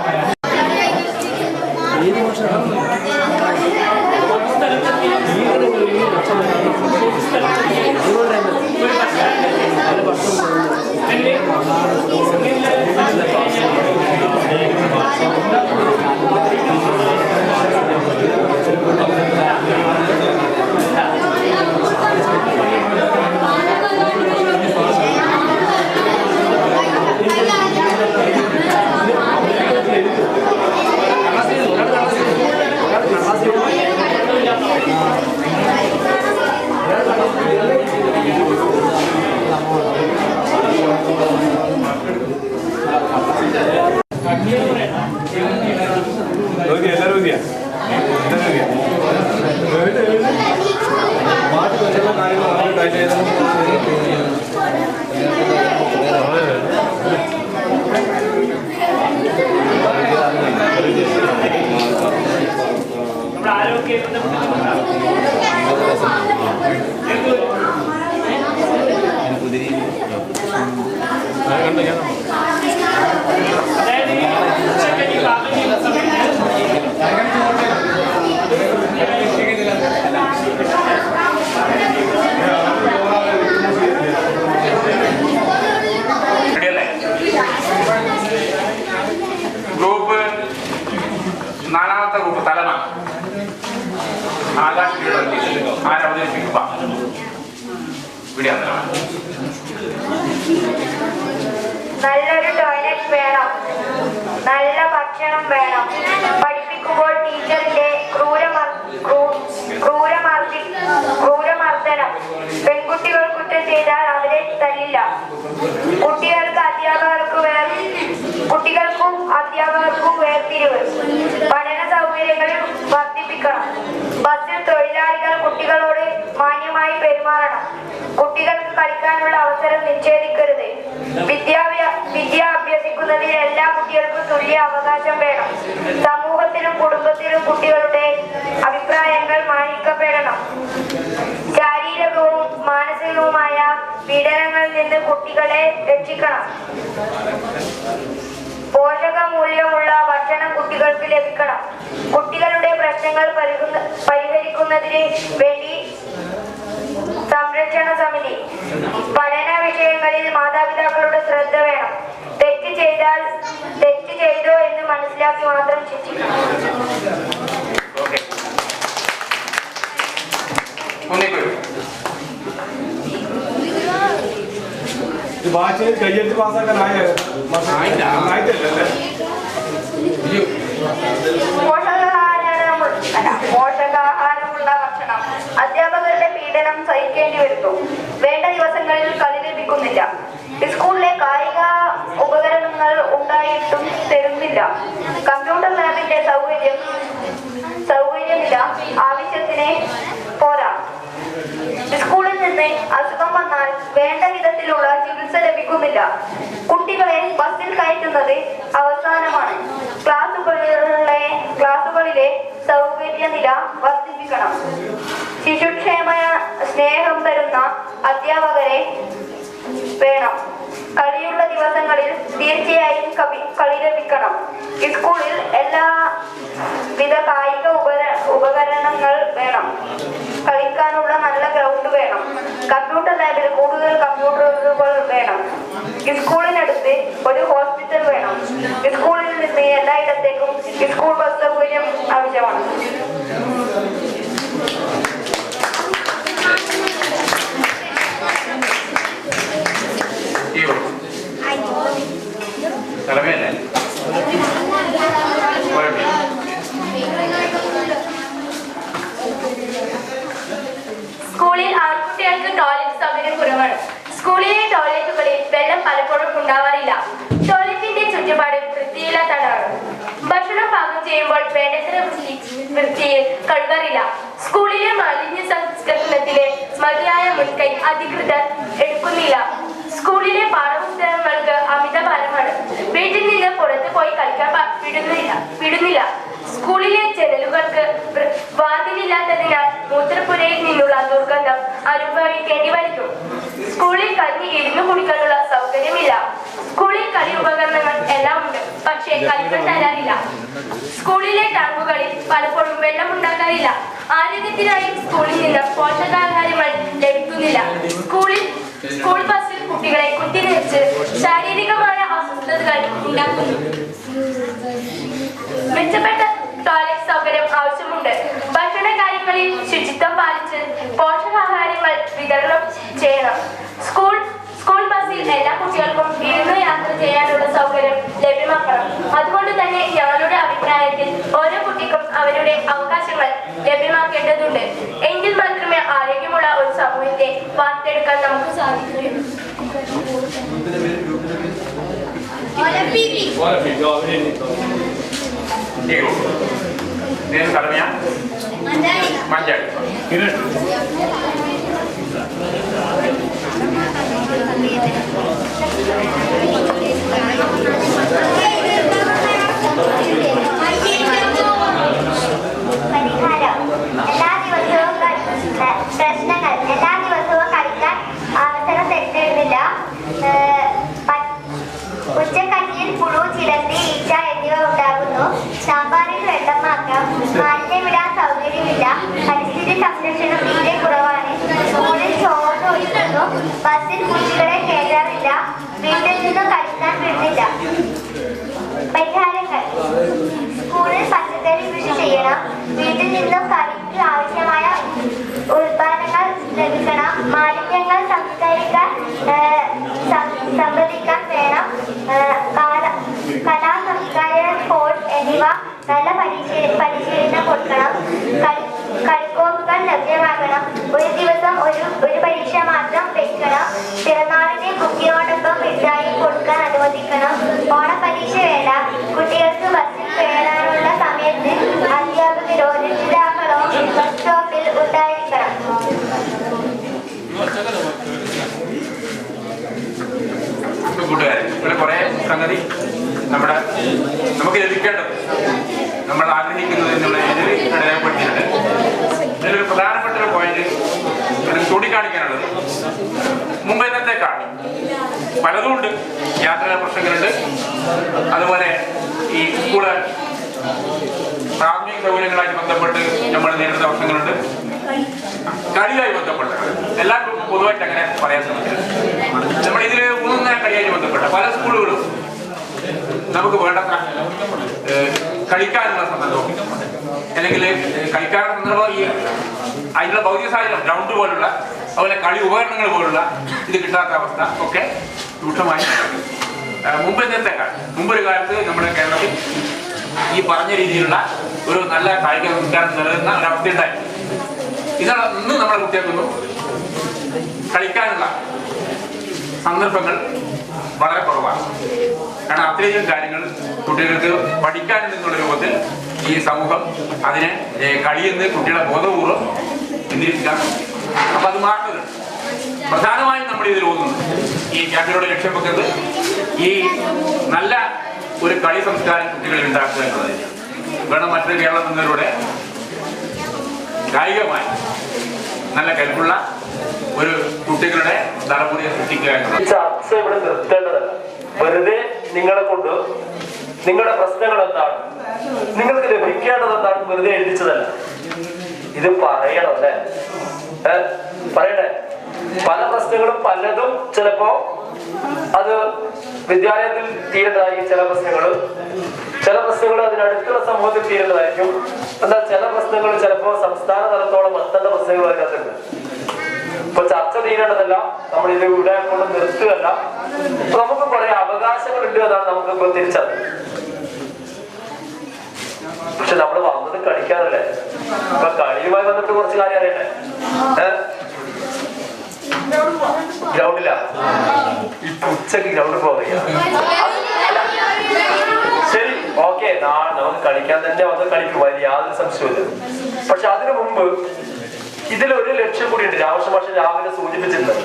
നാലാമത്തെ ഗ്രൂപ്പ് തലമ ആകാശ് ആരവതരിപ്പിക്കുക. നല്ലൊരു ടോയ്ലറ്റ് വേണം, നല്ല ഭക്ഷണം വേണം. പഠിപ്പിക്കുമ്പോൾ ടീച്ചറിന്റെ ക്രൂരമർദ്ദനം. പെൺകുട്ടികൾ കുറ്റം ചെയ്താൽ അവരെ തല്ലില്ല. കുട്ടികൾക്കും അധ്യാപകർക്കും വേർതിരിവ്. പഠന സൗകര്യങ്ങൾ വർദ്ധിപ്പിക്കണം. ബസ്സിൽ തൊഴിലാളികൾ കുട്ടികളോട് മാന്യമായി പെരുമാറണം. കുട്ടികൾക്ക് കളിക്കാനുള്ള അവസരം നിഷേധിക്കരുത്. വിദ്യ അഭ്യസിക്കുന്നതിന് എല്ലാ കുട്ടികൾക്കും തുല്യ അവകാശം വേണം. സമൂഹത്തിലും കുടുംബത്തിലും കുട്ടികളുടെ അഭിപ്രായങ്ങൾ മാനിക്കപ്പെടണം. ശാരീരികവും മാനസികവുമായ പീഡനങ്ങളിൽ നിന്ന് കുട്ടികളെ രക്ഷിക്കണം. പോഷകമൂല്യമുള്ള ഭക്ഷണം കുട്ടികൾക്ക് ലഭിക്കണം. കുട്ടികളുടെ പ്രശ്നങ്ങൾ പരിഹരിക്കുന്നതിന് വേണ്ടി സംരക്ഷണ സമിതി. പഠന വിഷയങ്ങളിൽ മാതാപിതാക്കളുടെ ശ്രദ്ധ വേണം. തെറ്റ് ചെയ്തോ എന്ന് മനസ്സിലാക്കി മാത്രം ശിക്ഷിക്കണം. കയ്യെഴുത്ത് പാസ്സാക്കാനായ പോഷകാഹാരമുള്ള ഭക്ഷണം. അധ്യാപകരുടെ പീഡനം സഹിക്കേണ്ടി വരുന്നു. വേണ്ട ദിവസങ്ങളിൽ കളി ലഭിക്കുന്നില്ല. സ്കൂളിലെ കായിക ഉപകരണങ്ങൾ ഉണ്ടായിട്ടും തരുന്നില്ല. കമ്പ്യൂട്ടർ ലാബിന്റെ സൗകര്യമില്ല. ആവശ്യത്തിന് പോരാ. സ്കൂളിൽ നിന്ന് അസുഖം വന്നാൽ വേണ്ട വിധത്തിലുള്ള ചികിത്സ ലഭിക്കുന്നില്ല. കുട്ടികളെ ബസ്സിൽ കയറ്റുന്നത് അവസാനമാണ്. ക്ലാസുകളിലെ സൗകര്യനില വർദ്ധിപ്പിക്കണം. ശിശുക്ഷേമ സ്നേഹം തരുന്ന അധ്യാപകരെ വേണം. കളിയുള്ള ദിവസങ്ങളിൽ തീർച്ചയായും കളി ലഭിക്കണം. സ്കൂളിൽ എല്ലാവിധ കായിക ഉപകരണങ്ങൾ വേണം. കളിക്കാനുള്ള നല്ല ഗ്രൗണ്ട് വേണം. കമ്പ്യൂട്ടർ ലാബിൽ കൂടുതൽ കമ്പ്യൂട്ടറുകൾ വേണം. സ്കൂളിനടുത്ത് ഒരു ഹോസ്പിറ്റൽ വേണം. സ്കൂളിൽ നിന്ന് എല്ലായിടത്തേക്കും സ്കൂൾ ബസ് സൗകര്യം ആവശ്യമാണ്. സ്കൂളിൽ ആൺകുട്ടികൾക്ക് ടോയ്ലറ്റ് സൗകര്യം കുറവാണ്. സ്കൂളിലെ ടോയ്ലറ്റുകളിൽ വെള്ളം പലപ്പോഴും ഉണ്ടാവാറില്ല. ടോയ്ലറ്റിന്റെ ചുറ്റുപാട് വൃത്തിയില്ലാത്തതാണ്. ഭക്ഷണം പാകം ചെയ്യുമ്പോൾ വേണ്ടത്ര വൃത്തിയിൽ കഴുകാറില്ല. സ്കൂളിലെ മാലിന്യ സംസ്കരണത്തിലെ മതിയായ മുൻകൈ അധികൃതർ എടുക്കുന്നില്ല. സ്കൂളിലെ പാഠപുസ്തകങ്ങൾക്ക് അമിതഭാരമാണ്. വീട്ടിൽ നിന്ന് പുറത്ത് പോയി കളിക്കാൻ വിടുന്നില്ല. സ്കൂളിലെ ജനലുകൾക്ക് വാതിലില്ലാത്തതിനാൽ മൂത്രപ്പുരയിൽ നിന്നുള്ള ദുർഗന്ധം അനുഭവിക്കേണ്ടി വരുന്നു. സ്കൂളിൽ കഞ്ഞി ഇരുന്നു കുടിക്കാനുള്ള സൗകര്യമില്ല. സ്കൂളിൽ കളി ഉപകരണങ്ങൾ എല്ലാം ഉണ്ട്, പക്ഷേ കളികൾ തരാറില്ല. സ്കൂളിലെ ടാങ്കുകളിൽ പലപ്പോഴും വെള്ളം ഉണ്ടാകാറില്ല. ആരോഗ്യത്തിനായി സ്കൂളിൽ നിന്ന് പോഷകാഹാരങ്ങൾ ലഭിക്കുന്നില്ല. സ്കൂൾ ബസ്സിൽ കുട്ടികളെ കുത്തിനിറച്ച് ശാരീരികമായ അസ്വസ്ഥതകൾ ഉണ്ടാക്കുന്നു. മെച്ചപ്പെട്ട ടോയ്ലറ്റ് സൗകര്യം ആവശ്യമുണ്ട്. ഭക്ഷണ കാര്യങ്ങളിൽ ശുചിത്വം പാലിച്ച് പോഷകാഹാരങ്ങൾ വിതരണം ചെയ്യണം. സ്കൂൾ ബസ്സിൽ എല്ലാ കുട്ടികൾക്കും ഇരുന്ന് യാത്ര ചെയ്യാനുള്ള സൗകര്യം ലഭ്യമാക്കണം. അതുകൊണ്ട് തന്നെ ഞങ്ങളുടെ അഭിപ്രായത്തിൽ ഓരോ കുട്ടിക്കും അവരുടെ അവകാശങ്ങൾ ലഭ്യമാക്കേണ്ടതുണ്ട്. എങ്കിൽ മാത്രമേ ആരോഗ്യമുള്ള ഒരു സമൂഹത്തെ വാർത്തെടുക്കാൻ നമുക്ക് സാധിക്കുകയുള്ളൂ. പ്രശ്നങ്ങൾ എല്ലാ ദിവസവും കളിക്കാൻ അവസരം തെറ്റിരുന്നില്ല. ഉച്ചക്കഞ്ഞിയിൽ പുഴു, ചിലന്തി, ഈച്ച എന്നിവ ഉണ്ടാകുന്നു. സാമ്പാറിൽ വെള്ളം മാത്രം. മാലിന്യമിടാൻ സൗകര്യമില്ല. പരിസ്ഥിതി സംരക്ഷണം തീരെ കുറവാണ്. സ്കൂളിൽ ചോറ് ഒഴിക്കുന്നു. ബസ്സിൽ കുട്ടികളെ കയറാറില്ല. വീട്ടിൽ നിന്നും കളിക്കാൻ വിടുന്നില്ല. പരിഹാരങ്ങൾ: സ്കൂളിൽ പച്ചക്കറി കൃഷി ചെയ്യണം. വീട്ടിൽ നിന്നും കറിക്ക് ആവശ്യമായ ഉൽപ്പന്നങ്ങൾ ലഭിക്കണം. മാലിന്യങ്ങൾ സംഭരിക്കാൻ വേണം. കലാ സംസ്കാര സ്പോർട്സ് എന്നിവ നല്ല പരിശീലനം കൊടുക്കണം. കളിക്കോപ്പുകൾ ലഭ്യമാക്കണം. ഒരു ദിവസം ഒരു പരീക്ഷ മാത്രം വെക്കണം. പിറന്നാളിന് കുട്ടിയോടൊപ്പം മിഠായി കൊടുക്കാൻ അനുവദിക്കണം. ഓണപരീക്ഷ വേണ്ട. കുട്ടികൾക്ക് ബസ്സിൽ കയറാനുള്ള സമയത്ത് അധ്യാപകരോ രക്ഷിതാക്കളോ ബസ് സ്റ്റോപ്പിൽ ഉണ്ടായിരിക്കണം. കൂട്ടുകാരെ, ഇവിടെ കുറെ സംഗതി നമുക്ക് ലഭിക്കേണ്ടത്, നമ്മൾ ആഗ്രഹിക്കുന്നത് എന്നുള്ള രീതിയിൽ രേഖപ്പെടുത്തിയിട്ടുണ്ട്. ഇതിലൊരു പ്രധാനപ്പെട്ട ഒരു പോയിന്റ് ചൂണ്ടിക്കാണിക്കാനുള്ളത്, മുമ്പത്തേക്കാൾ പലതുമുണ്ട്. യാത്രാ പ്രശ്നങ്ങളുണ്ട്. അതുപോലെ ഈ സ്കൂള് പ്രാഥമിക സൗകര്യങ്ങളായി ബന്ധപ്പെട്ട് നമ്മൾ നേരിടുന്ന പ്രശ്നങ്ങളുണ്ട്. കളിയുമായി ബന്ധപ്പെട്ട് എല്ലാവർക്കും പൊതുവായിട്ട് അങ്ങനെ പറയാൻ ശ്രമിക്കുന്നത്, നമ്മൾ ഇതിൽ ഊന്നുന്ന കളിയായി ബന്ധപ്പെട്ട പല സ്കൂളുകളും നമുക്ക് വേണ്ടത്ര കളിക്കാനുള്ള സന്ദർഭം, അല്ലെങ്കിൽ കളിക്കാനുള്ള സന്ദർഭം ഈ അതിനുള്ള ഭൗതിക സാഹചര്യം, ഗ്രൗണ്ട് പോലുള്ള അതുപോലെ കളി ഉപകരണങ്ങൾ പോലുള്ള ഇത് കിട്ടാത്ത അവസ്ഥ ഒക്കെ രൂക്ഷമായി. മുമ്പൊരു കാലത്ത് നമ്മുടെ കേരളത്തിൽ ഈ പറഞ്ഞ രീതിയിലുള്ള ഒരു നല്ല കായിക സംസ്കാരം നിലനിന്ന ഒരവസ്ഥ ഉണ്ടായി. ഇന്ന് നമ്മുടെ കുട്ടികൾക്കൊന്നും കളിക്കാനുള്ള സന്ദർഭങ്ങൾ വളരെ കുറവാണ്. കാരണം അത്രയും കാര്യങ്ങൾ കുട്ടികൾക്ക് പഠിക്കാൻ എന്നുള്ള രൂപത്തിൽ ഈ സമൂഹം അതിനെ കളിയിൽ നിന്ന് കുട്ടികളെ ബോധപൂർവ്വം പിന്തിരിപ്പിക്കാൻ. അപ്പൊ അത് മാറുന്നത് പ്രധാനമായും നമ്മൾ ഇതിൽ ഓന്നുന്നു. ഈ ക്യാമ്പിലൂടെ ലക്ഷ്യം വെക്കുന്നത് ഈ നല്ല ഒരു കളി സംസ്കാരം കുട്ടികളിൽ ഉണ്ടാക്കുക എന്നുള്ളത് വേണം. മറ്റൊരു കേരളം എന്നതിലൂടെ കായികമായി നല്ല കരുത്തുള്ള ഒരു കുട്ടികളുടെ തലമുറയെ സൃഷ്ടിക്കുക എന്നുള്ളത്. ചർച്ച ഇവിടെ നിർത്തേണ്ടതല്ല. വെറുതെ നിങ്ങളെ കൊണ്ട് നിങ്ങളുടെ പ്രശ്നങ്ങൾ എന്താണ്, നിങ്ങൾക്ക് ലഭിക്കേണ്ടത് എന്താണ് വെറുതെ എഴുതിച്ചതല്ല. ഇത് പറയണം അല്ലേ? പറയണേ. പല പ്രശ്നങ്ങളും പലതും ചിലപ്പോ അത് വിദ്യാലയത്തിൽ തീരേണ്ടതായിരിക്കും. ചില പ്രശ്നങ്ങൾ അതിനടുത്തുള്ള സമൂഹത്തിൽ തീരേണ്ടതായിരിക്കും. എന്നാൽ ചില പ്രശ്നങ്ങൾ ചിലപ്പോ സംസ്ഥാന തലത്തോളം എത്തേണ്ട പ്രശ്നങ്ങൾ അതിനകത്തുണ്ട്. ഇപ്പൊ ചർച്ച തീരേണ്ടതല്ല, നമ്മൾ ഇത് ഇവിടെ കൊണ്ട് നിർത്തുകയല്ല. നമുക്ക് കുറെ അവകാശങ്ങളുണ്ട് എന്നാണ് നമുക്ക് ഇപ്പൊ തിരിച്ചറിഞ്ഞത്. പക്ഷെ നമ്മൾ വന്നത് കളിക്കാനല്ലേ? ഇപ്പൊ കളിയുമായി ബന്ധപ്പെട്ട് കുറച്ച് കാര്യം അറിയണ്ടേ? ഗ്രൗണ്ടിലാ ഇപ്പൊ ഉച്ചക്ക് ഗ്രൗണ്ടിൽ പോകുക. ശരി, ഓക്കെ, നാളെ നമുക്ക് കളിക്കാൻ തന്നെ വന്ന് കളിക്കും, അതിന് യാതൊരു സംശയമില്ല. പക്ഷെ അതിനു മുമ്പ് ഇതിലൊരു ലക്ഷ്യം കൂടിയുണ്ട്. രാമകൃഷ്ണ മാഷ് രാവിലെ സൂചിപ്പിച്ചിട്ടുണ്ട്.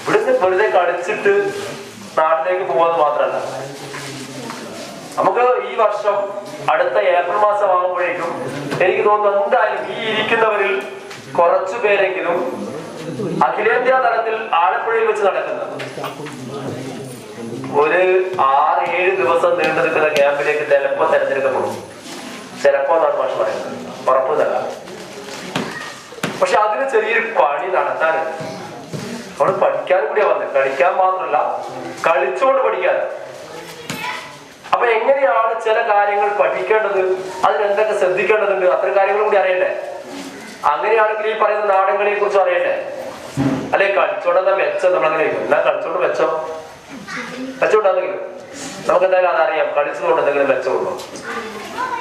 ഇവിടുന്ന് വെറുതെ കളിച്ചിട്ട് നാട്ടിലേക്ക് പോകുന്നത് മാത്രമല്ല, നമുക്ക് ഈ വർഷം അടുത്ത ഏപ്രിൽ മാസം ആകുമ്പോഴേക്കും എനിക്ക് തോന്നുന്നു എന്തായാലും ഈ ഇരിക്കുന്നവരിൽ കുറച്ചു പേരെങ്കിലും അഖിലേന്ത്യാ തലത്തിൽ ആലപ്പുഴയിൽ വെച്ച് നടക്കുന്ന ഒരു 6-7 ദിവസം നീണ്ടു നിൽക്കുന്ന ക്യാമ്പിലേക്ക് ചിലപ്പോ തെരഞ്ഞെടുക്കപ്പെടും. ചിലപ്പോ എന്നാണ് മാഷ് പറയുന്നത്, ഉറപ്പുന്നല്ല. പക്ഷെ അതിന് ചെറിയൊരു പണി നടത്താനുണ്ട്. അവിടെ പഠിക്കാൻ കൂടിയാ വന്നത്, കളിക്കാൻ മാത്രമല്ല കളിച്ചുകൊണ്ട് പഠിക്കാൻ. അപ്പൊ എങ്ങനെയാണ് ചില കാര്യങ്ങൾ പഠിക്കേണ്ടത്, അതിനെന്തൊക്കെ ശ്രദ്ധിക്കേണ്ടതുണ്ട്, അത്തരം കാര്യങ്ങൾ കൂടി അറിയണ്ടേ? അങ്ങനെയാണെങ്കിൽ ഈ പറയുന്ന നാടകങ്ങളെ കുറിച്ച് അറിയണ്ടേ? അല്ലെ കളിച്ചോണ്ടെന്താ മെച്ചം? നമ്മളങ്ങനെ എന്നാ കളിച്ചോണ്ട് മെച്ചമുണ്ടാണെങ്കിലും നമുക്ക് എന്തായാലും അതറിയാം. കളിച്ചതുകൊണ്ട് എന്തെങ്കിലും മെച്ചമുണ്ടോ?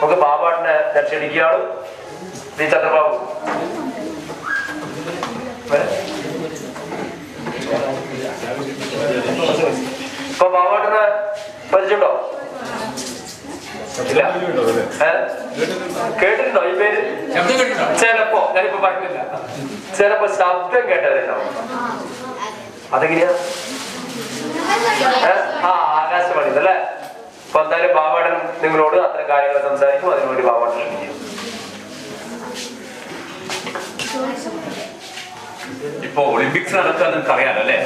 നമുക്ക് ബാബാട്ടിനെ ക്ഷണിക്കുകയാണ്. ശ്രീ ചന്ദ്രബാബു ഇപ്പൊ ബാബാട്ടിനെ പരിചയമുണ്ടോ? ഇല്ല, കേട്ടിട്ടുണ്ടോ ഈ പേര്? ചിലപ്പോ, ഞാനിപ്പോ പറഞ്ഞില്ല, ചിലപ്പോ ശബ്ദം കേട്ടവരുണ്ടാവും. അതെങ്ങനെയാ? ആകാശവാണി അല്ലേ? അപ്പൊ എന്തായാലും ബാബാട്ടൻ നിങ്ങളോട് അത്തരം കാര്യങ്ങൾ സംസാരിക്കും. അതിനുവേണ്ടി ബാബാട്ടൻ ക്ഷണിക്കും. ഇപ്പൊ ഒളിമ്പിക്സ് നടക്കാൻ നിങ്ങൾക്ക് അറിയാലോ അല്ലെ?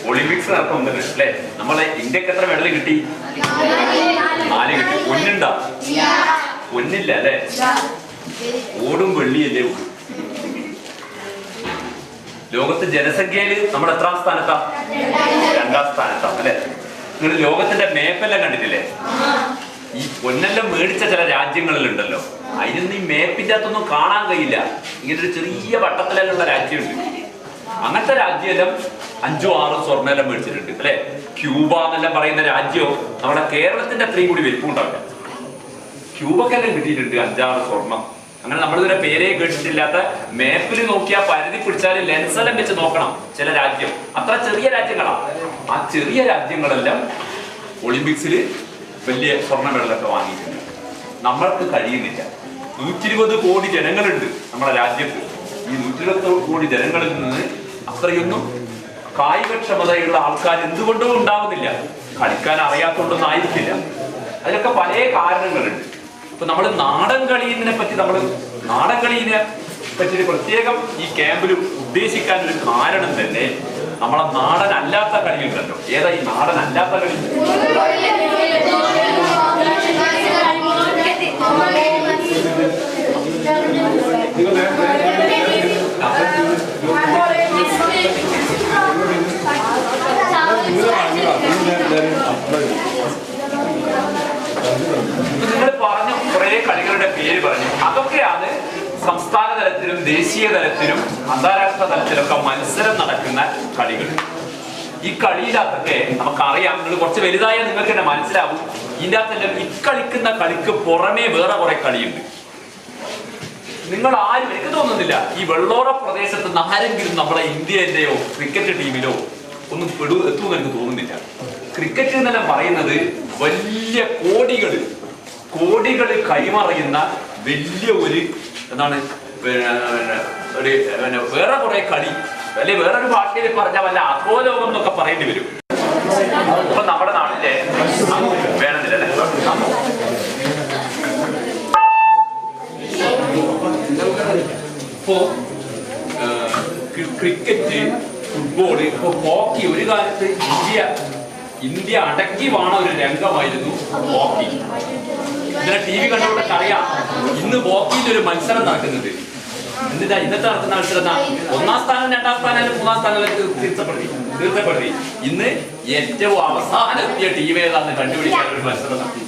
ഒളിമ്പിക്സ് നടക്കുന്നുണ്ട് അല്ലെ? നമ്മളെ ഇന്ത്യക്ക് എത്ര മെഡൽ കിട്ടി? 4 കിട്ടി. പൊന്നുണ്ടാ? പൊന്നില്ല അല്ലെ? ഓടും വെള്ളിയല്ലേ ഉള്ളൂ. ലോകത്ത് ജനസംഖ്യയില് നമ്മൾ എത്രാം സ്ഥാനത്താ? 2ാം സ്ഥാനത്താ അല്ലെ? നിങ്ങൾ ലോകത്തിന്റെ മേപ്പെല്ലാം കണ്ടിട്ടില്ലേ? ഈ പൊന്നെല്ലാം മേടിച്ച ചില രാജ്യങ്ങളിലുണ്ടല്ലോ, അതിനൊന്നും ഈ മേപ്പിന്റെ അകത്തൊന്നും കാണാൻ കഴിയില്ല. ഇങ്ങനൊരു ചെറിയ വട്ടത്തിലുള്ള രാജ്യമുണ്ട്. അങ്ങനത്തെ രാജ്യമെല്ലാം 5-6 സ്വർണ്ണമെല്ലാം മേടിച്ചിട്ടുണ്ട് അല്ലെ? ക്യൂബ എന്നെല്ലാം പറയുന്ന രാജ്യവും നമ്മുടെ കേരളത്തിന്റെ അത്രയും കൂടി വലിപ്പമുണ്ടാവില്ല. ക്യൂബക്കെല്ലാം കിട്ടിയിട്ടുണ്ട് 5-6 സ്വർണം. അങ്ങനെ നമ്മളിതുവരെ പേരേ കേട്ടിട്ടില്ലാത്ത, മേപ്പിൽ നോക്കിയാൽ പരിധി പിടിച്ചാൽ ലെൻസെല്ലാം വെച്ച് നോക്കണം ചില രാജ്യം. അത്ര ചെറിയ രാജ്യങ്ങളാണ്. ആ ചെറിയ രാജ്യങ്ങളെല്ലാം ഒളിമ്പിക്സിൽ വലിയ സ്വർണ്ണ മെഡലൊക്കെ വാങ്ങിയിട്ടുണ്ട്. നമ്മൾക്ക് കഴിയുന്നില്ല. 120 കോടി ജനങ്ങളുണ്ട് നമ്മുടെ രാജ്യത്ത്. ഈ 120 കോടി ജനങ്ങളിൽ നിന്ന് അത്രയൊന്നും കായികക്ഷമതയുള്ള ആൾക്കാർ എന്തുകൊണ്ടും ഉണ്ടാകുന്നില്ല. കളിക്കാൻ അറിയാത്തതുകൊണ്ടൊന്നും ആയിരിക്കില്ല. അതിലൊക്കെ പല കാരണങ്ങളുണ്ട്. ഇപ്പൊ നമ്മൾ നാടൻ കളിയെ പറ്റി പ്രത്യേകം ഈ ക്യാമ്പിൽ ഉദ്ദേശിക്കാൻ ഒരു കാരണം തന്നെ, നമ്മളെ നാടൻ അല്ലാത്ത കളിയുണ്ടല്ലോ. ഏതാ ഈ നാടൻ അല്ലാത്ത കളി? നിങ്ങൾ പറഞ്ഞ കുറെ കളികളുടെ പേര് പറഞ്ഞു. അതൊക്കെയാണ് സംസ്ഥാന തലത്തിലും ദേശീയ തലത്തിലും അന്താരാഷ്ട്ര തലത്തിലൊക്കെ മത്സരം നടക്കുന്ന കളികൾ. ഈ കളിയിലൊക്കെ നമുക്കറിയാം, നിങ്ങൾ കുറച്ച് വലുതായാൽ നിങ്ങൾക്ക് തന്നെ മനസ്സിലാവും, ഇതിൻ്റെ അകത്തെല്ലാം ഇക്കളിക്കുന്ന കളിക്ക് പുറമേ വേറെ കുറെ കളിയുണ്ട്. നിങ്ങൾ ആരും, എനിക്ക് തോന്നുന്നില്ല ഈ വെള്ളോറ പ്രദേശത്ത് നിന്ന് ആരെങ്കിലും നമ്മളെ ഇന്ത്യന്റെയോ ക്രിക്കറ്റ് ടീമിലോ ഒന്നും എത്തുമെന്ന് എനിക്ക് തോന്നുന്നില്ല. ക്രിക്കറ്റ് എന്നെല്ലാം പറയുന്നത് വലിയ കോടികൾ കൈമറിയുന്ന വലിയ ഒരു എന്താണ് വേറെ കുറെ കളി, അല്ലെ വേറൊരു ഭാഷയിൽ പറഞ്ഞാൽ വല്ല അധോലോകം എന്നൊക്കെ പറയേണ്ടി വരും. ഇപ്പൊ നമ്മുടെ നാട്ടിലെ വേണമെന്നില്ലല്ലേ? ഇപ്പോ ക്രിക്കറ്റ്, ഫുട്ബോള്, ഇപ്പൊ ഹോക്കി. ഒരു കാലത്ത് ഇന്ത്യ അടക്കി വാണ ഒരു രംഗമായിരുന്നു ഹോക്കി. ഇന്നലെ TV കണ്ടുകൊണ്ടൊക്കെ അറിയാം, ഇന്ന് ഹോക്കിയിൽ ഒരു മത്സരം നടക്കുന്നുണ്ട്. എന്നിട്ടാ ഇന്നത്തെ നടക്കുന്ന മത്സരം 1ാം സ്ഥാനം 2ാം സ്ഥാനം 3ാം സ്ഥാനം തീർച്ചപ്പെടുത്തി. ഇന്ന് ഏറ്റവും അവസാനം എത്തിയ ടീം ഏതാന്ന് കണ്ടുപിടിക്കാൻ ഒരു മത്സരം നടത്തുന്നത്.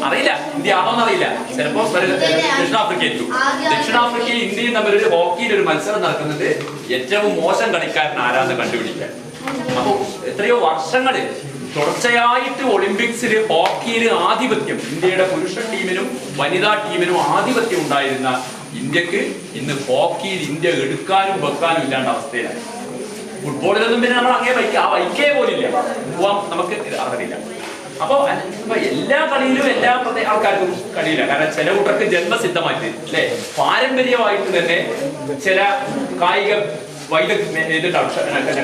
അറിയില്ല, ഇന്ത്യ ആണോന്ന് അറിയില്ല. ചിലപ്പോ ദക്ഷിണാഫ്രിക്കയും ഇന്ത്യയും തമ്മിൽ ഒരു ഹോക്കിയിൽ ഒരു മത്സരം നടക്കുന്നുണ്ട്. ഏറ്റവും മോശം കളിക്കാരൻ ആരാന്ന് കണ്ടുപിടിക്കാൻ. അപ്പൊ എത്രയോ വർഷങ്ങളിൽ തുടർച്ചയായിട്ട് ഒളിമ്പിക്സിൽ ഹോക്കിയിൽ ആധിപത്യം, ഇന്ത്യയുടെ പുരുഷ ടീമിനും വനിതാ ടീമിനും ആധിപത്യം ഉണ്ടായിരുന്ന ഇന്ത്യക്ക് ഇന്ന് ഹോക്കിയിൽ ഇന്ത്യ എടുക്കാനും വെക്കാനും ഇല്ലാണ്ട അവസ്ഥയിലായി. ഫുട്ബോളിലൊന്നും പിന്നെ നമ്മൾ അങ്ങനെ ആ ബൈക്കേ പോലില്ല, പോവാൻ നമുക്ക് അറിയില്ല. അപ്പൊ എല്ലാ കളിയിലും എല്ലാ ആൾക്കാർക്കും കളിയില്ല. കാരണം ചില കൂട്ടർക്ക് ജന്മസിദ്ധമായിട്ട് അല്ലെ പാരമ്പര്യമായിട്ട് തന്നെ ചില കായിക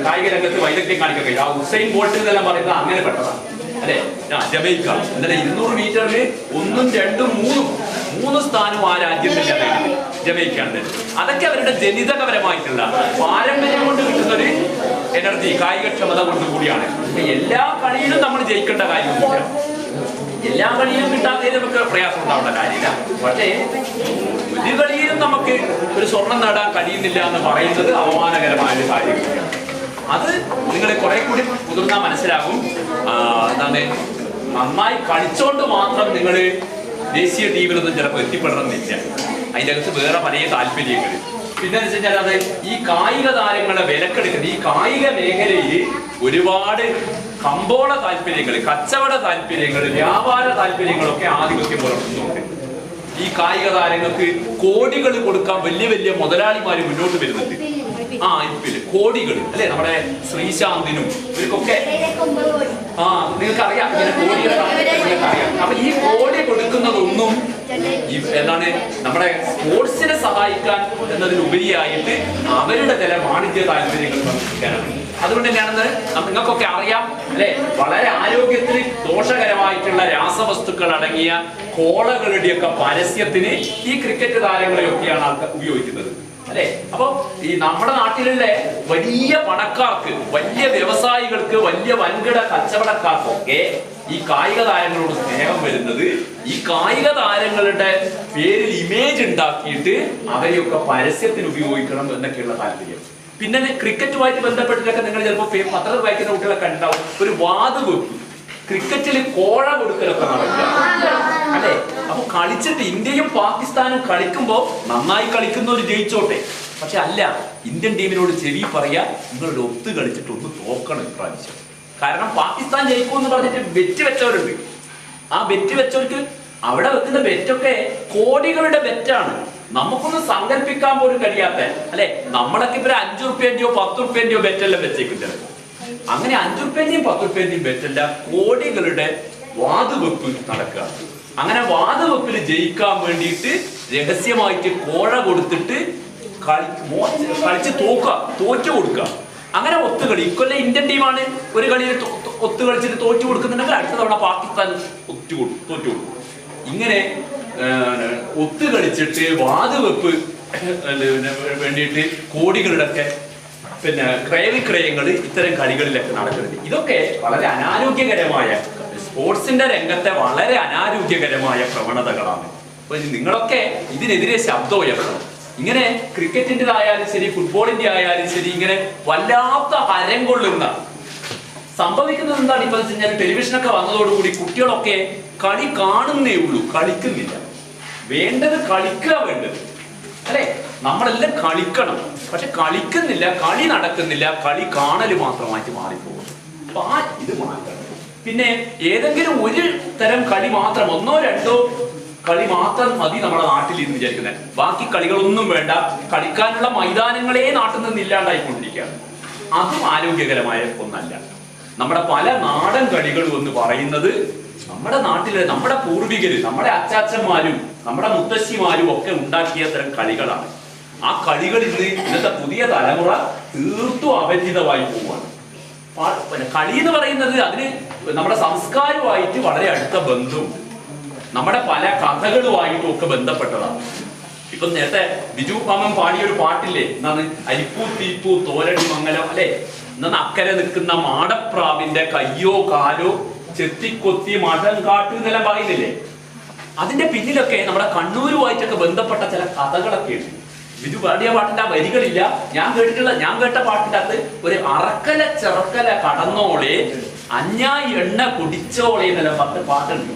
കായിക രംഗത്ത് വൈദഗ്ധ്യം കാണിക്കാൻ കഴിയും. ആ ഉസൈൻ ബോൾട്ട് എന്നെല്ലാം പറയുന്നത് അങ്ങനെ പെട്ടതാണ് അല്ലെ. ജമൈക്ക എന്നിട്ട് 200 മീറ്ററിൽ 1, 2, 3 സ്ഥാനവും ആ രാജ്യത്തില്ല ജമൈക്കാണ്. അതൊക്കെ അവരുടെ ജനിതകപരമായിട്ടുള്ള പാരമ്പര്യം കൊണ്ട് കിട്ടുന്നൊരു എനർജി, കായികക്ഷമത കൊണ്ട് കൂടിയാണ്. എല്ലാ കളിയിലും നമ്മൾ ജയിക്കേണ്ട കാര്യമൊന്നുമില്ല, എല്ലാ കളിയിലും കിട്ടാത്തതിൽ നമുക്ക് പ്രയാസം ഉണ്ടാവേണ്ട കാര്യമില്ല. പക്ഷേ ഒരു കളിയിലും നമുക്ക് ഒരു സ്വർണം നേടാൻ കഴിയുന്നില്ല എന്ന് പറയുന്നത് അവമാനകരമായ ഒരു കാര്യമാണ്. അത് നിങ്ങൾ കുറെ കൂടി മുതിർന്നാൽ മനസ്സിലാകും. എന്താണ്, നന്നായി കളിച്ചോണ്ട് മാത്രം നിങ്ങൾ ദേശീയ ടീമിലൊന്നും ചിലപ്പോൾ എത്തിപ്പെടണമെന്നില്ല. അതിൻ്റെ അകത്ത് വേറെ പല താല്പര്യങ്ങൾ. പിന്നെ വെച്ച് കഴിഞ്ഞാൽ അത് ഈ കായിക താരങ്ങളെ വിലക്കെടുക്കുന്നത്, ഈ കായിക മേഖലയിൽ ഒരുപാട് കമ്പോള താല്പര്യങ്ങൾ, കച്ചവട താല്പര്യങ്ങൾ, വ്യാപാര താല്പര്യങ്ങളൊക്കെ ആധിപത്യം പുലർത്തുന്നുണ്ട്. ഈ കായിക താരങ്ങൾക്ക് കോടികൾ കൊടുക്കാൻ വലിയ വലിയ മുതലാളിമാർ മുന്നോട്ട് വരുന്നുണ്ട്. കോടികൾ അല്ലെ, നമ്മുടെ ശ്രീശാന്തിനും ഇവർക്കൊക്കെ നിങ്ങൾക്കറിയാം ഇങ്ങനെ കോടികൾ നിങ്ങൾക്കറിയാം. അപ്പൊ ഈ കോടി കൊടുക്കുന്നതൊന്നും എന്താണ് നമ്മുടെ സ്പോർട്സിനെ സഹായിക്കാൻ എന്നതിനുപരിയായിട്ട് അവരുടെ ചില വാണിജ്യ താല്പര്യങ്ങൾ സംരക്ഷിക്കാനാണ്. അതുകൊണ്ട് തന്നെയാണെന്ന് നിങ്ങൾക്കൊക്കെ അറിയാം അല്ലെ, വളരെ ആരോഗ്യത്തിന് ദോഷകരമായിട്ടുള്ള രാസവസ്തുക്കൾ അടങ്ങിയ കോളകളുടെയൊക്കെ പരസ്യത്തിന് ഈ ക്രിക്കറ്റ് താരങ്ങളെയൊക്കെയാണ് ആൾക്കാർ ഉപയോഗിക്കുന്നത് അല്ലെ. അപ്പൊ ഈ നമ്മുടെ നാട്ടിലുള്ള വലിയ പണക്കാർക്ക്, വലിയ വ്യവസായികൾക്ക്, വലിയ വൻകിട കച്ചവടക്കാർക്കൊക്കെ ഈ കായിക താരങ്ങളോട് സ്നേഹം വരുന്നത് ഈ കായിക താരങ്ങളുടെ പേരിൽ ഇമേജ് ഉണ്ടാക്കിയിട്ട് അവരെയൊക്കെ പരസ്യത്തിന് ഉപയോഗിക്കണം എന്നൊക്കെയുള്ള താല്പര്യം. പിന്നെ ക്രിക്കറ്റുമായിട്ട് ബന്ധപ്പെട്ടിട്ടൊക്കെ നിങ്ങൾ ചിലപ്പോൾ പത്രത്തിൽ വായിക്കുന്ന കുട്ടികളെ കണ്ടാവും ഒരു വാതുവെപ്പ്, ക്രിക്കറ്റിൽ കോഴ കൊടുക്കലൊക്കെ നടക്കുക അല്ലെ. അപ്പൊ കളിച്ചിട്ട് ഇന്ത്യയും പാകിസ്ഥാനും കളിക്കുമ്പോൾ നന്നായി കളിക്കുന്നവർ ജയിച്ചോട്ടെ, പക്ഷെ അല്ല, ഇന്ത്യൻ ടീമിനോട് ചെവി പറയാ നിങ്ങളുടെ ഒത്തു കളിച്ചിട്ട് ഒന്ന് തോക്കണം ഇപ്രാവശ്യം. കാരണം പാകിസ്ഥാൻ ജയിക്കുമെന്ന് പറഞ്ഞിട്ട് ബെറ്റ് വെച്ചവരുണ്ട്. ആ ബെറ്റ് വെച്ചവർക്ക് അവിടെ വെക്കുന്ന ബെറ്റൊക്കെ കോടികളുടെ ബെറ്റാണ്. നമുക്കൊന്നും സങ്കല്പിക്കാൻ പോലും കഴിയാത്ത അല്ലെ. നമ്മളൊക്കെ ഇപ്പൊ 5 റുപ്യന്റെയോ 10 റുപ്യന്റെയോ ബെറ്റെല്ലാം വെച്ചേക്കും. അങ്ങനെ 5 റുപ്യന്റെയും 10 റുപ്യന്റെയും ബെറ്റല്ല, കോടികളുടെ വാതുവെപ്പ് നടക്കുക. അങ്ങനെ വാതുവെപ്പിൽ ജയിക്കാൻ വേണ്ടിയിട്ട് രഹസ്യമായിട്ട് കോഴ കൊടുത്തിട്ട് കളിച്ച് തോറ്റു കൊടുക്കുക. അങ്ങനെ ഒത്തുകളി. ഇക്കൊല്ലം ഇന്ത്യൻ ടീമാണ് ഒരു കളിയിൽ ഒത്തു കളിച്ചിട്ട് തോറ്റു കൊടുക്കുന്നുണ്ടെങ്കിൽ അടുത്ത തവണ പാകിസ്ഥാൻ തോറ്റു കൊടുക്കും. ഇങ്ങനെ ഒത്തു കളിച്ചിട്ട് വാതുവെപ്പ് വേണ്ടിയിട്ട് കോടികളുടെ ഒക്കെ പിന്നെ ക്രയവിക്രയങ്ങൾ ഇത്തരം കളികളിലൊക്കെ നടക്കുന്നത്. ഇതൊക്കെ വളരെ അനാരോഗ്യകരമായ, സ്പോർട്സിന്റെ രംഗത്തെ വളരെ അനാരോഗ്യകരമായ പ്രവണതകളാണ്. അപ്പൊ നിങ്ങളൊക്കെ ഇതിനെതിരെ ശബ്ദം ഉയർത്തണം. ഇങ്ങനെ ക്രിക്കറ്റിൻ്റെതായാലും ശരി, ഫുട്ബോളിന്റെ ആയാലും ശരി, ഇങ്ങനെ വല്ലാത്ത ഹരം കൊള്ളുന്ന സംഭവിക്കുന്നത് എന്താണ് ഇപ്പൊ വെച്ച് കഴിഞ്ഞാൽ ടെലിവിഷനൊക്കെ വന്നതോടുകൂടി കുട്ടികളൊക്കെ കളി കാണുന്നേ ഉള്ളൂ, കളിക്കുന്നില്ല. വേണ്ടത് കളിക്കുക വേണ്ടത് അല്ലെ. നമ്മളെല്ലാം കളിക്കണം, പക്ഷെ കളിക്കുന്നില്ല, കളി നടക്കുന്നില്ല, കളി കാണല് മാത്രമായിട്ട് മാറിപ്പോകും. അപ്പൊ ഇത് മാറ്റണം. പിന്നെ ഏതെങ്കിലും ഒരു തരം കളി മാത്രം, 1, 2 കളി മാത്രം മതി നമ്മുടെ നാട്ടിൽ ഇന്ന് വിചാരിക്കുന്നത്. ബാക്കി കളികളൊന്നും വേണ്ട, കളിക്കാനുള്ള മൈതാനങ്ങളെ നാട്ടിൽ നിന്ന് ഇല്ലാണ്ടായിക്കൊണ്ടിരിക്കുകയാണ്. അതും ആരോഗ്യകരമായ ഒന്നല്ല. നമ്മുടെ പല നാടൻ കളികളും എന്ന് പറയുന്നത് നമ്മുടെ നാട്ടിലെ നമ്മുടെ പൂർവികര്, നമ്മുടെ അച്ചാച്ചന്മാരും നമ്മുടെ മുത്തശ്ശിമാരും ഒക്കെ ഉണ്ടാക്കിയ തരം കളികളാണ്. ആ കളികൾ ഇന്നത്തെ പുതിയ തലമുറ തീർത്തും അപരിചിതമായി പോവുകയാണ്. കളി എന്ന് പറയുന്നത് അതിന് നമ്മുടെ സംസ്കാരവുമായിട്ട് വളരെ അടുത്ത ബന്ധമുണ്ട്. നമ്മുടെ പല കഥകളുമായിട്ടും ഒക്കെ ബന്ധപ്പെട്ടതാണ്. ഇപ്പൊ നേരത്തെ ബിജു മാമൻ പാടിയൊരു പാട്ടില്ലേ, എന്നാണ് അരിപ്പൂ തീപ്പൂ തോരടി മംഗലം അല്ലെ. എന്നാണ് അക്കരെ നിൽക്കുന്ന മാടപ്രാവിന്റെ കയ്യോ കാലോ ചെത്തിക്കൊത്തി മഠം കാട്ടു എന്നെല്ലാം പറയുന്നില്ലേ. അതിന്റെ പിന്നിലൊക്കെ നമ്മുടെ കണ്ണൂരുമായിട്ടൊക്കെ ബന്ധപ്പെട്ട ചില കഥകളൊക്കെ ഉണ്ട്. ബിജു പാടിയ പാട്ടിന്റെ ആ വരികളില്ല, ഞാൻ കേട്ട പാട്ടിന്റെ അകത്ത് ഒരു അറക്കല ചെറുക്കല കടന്നോളെ അഞ്ഞായി എണ്ണ കുടിച്ചോളെ എന്നെല്ലാം പറഞ്ഞ പാട്ടുണ്ട്.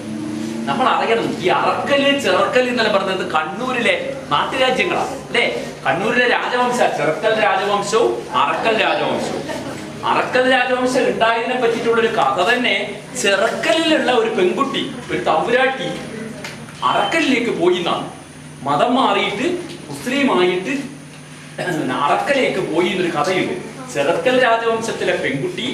നമ്മൾ അറിയണം, ഈ അറക്കല് ചെറുക്കല് എന്നെല്ലാം പറഞ്ഞത് കണ്ണൂരിലെ നാട്ടുരാജ്യങ്ങളാണ് അല്ലെ. കണ്ണൂരിലെ രാജവംശ, ചെറുക്കൽ രാജവംശവും അറക്കൽ രാജവംശവും. അറക്കൽ രാജവംശം ഉണ്ടായതിനെ പറ്റിയിട്ടുള്ള ഒരു കഥ തന്നെ, ചെറുക്കലിലുള്ള ഒരു പെൺകുട്ടി, ഒരു തമ്പുരാട്ടി അറക്കലിലേക്ക് പോയി എന്നാണ്. മതം മാറിയിട്ട് മുസ്ലിമായിട്ട് അറക്കലേക്ക് പോയി എന്നൊരു കഥയുണ്ട്. ചെറുക്കൽ രാജവംശത്തിലെ പെൺകുട്ടി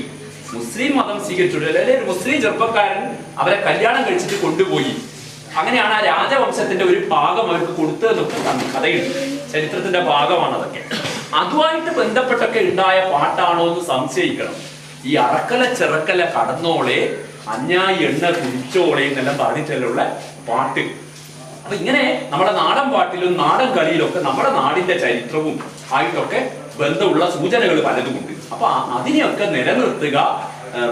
മുസ്ലിം മതം സ്വീകരിച്ചിട്ട് അല്ലെങ്കിൽ ഒരു മുസ്ലിം ചെറുപ്പക്കാരൻ അവരെ കല്യാണം കഴിച്ചിട്ട് കൊണ്ടുപോയി. അങ്ങനെയാണ് ആ രാജവംശത്തിന്റെ ഒരു ഭാഗം അവർക്ക് കൊടുത്തതെന്നൊക്കെ കഥയുണ്ട്. ചരിത്രത്തിന്റെ ഭാഗമാണ് അതൊക്കെ. അതുമായിട്ട് ബന്ധപ്പെട്ടൊക്കെ ഉണ്ടായ പാട്ടാണോ എന്ന് സംശയിക്കണം. ഈ അറക്കല ചെറുക്കല കടന്നോളെ അഞ്ഞായി എണ്ണ കുടിച്ചോളെ എന്നെല്ലാം പാടിയിട്ടുള്ള പാട്ട്. അപ്പൊ ഇങ്ങനെ നമ്മുടെ നാടൻ പാട്ടിലും നാടൻ കളിയിലൊക്കെ നമ്മുടെ നാടിന്റെ ചരിത്രവും ആയിട്ടൊക്കെ ബന്ധമുള്ള സൂചനകൾ പലതുമുണ്ട്. അപ്പൊ അതിനെയൊക്കെ നിലനിർത്തുക,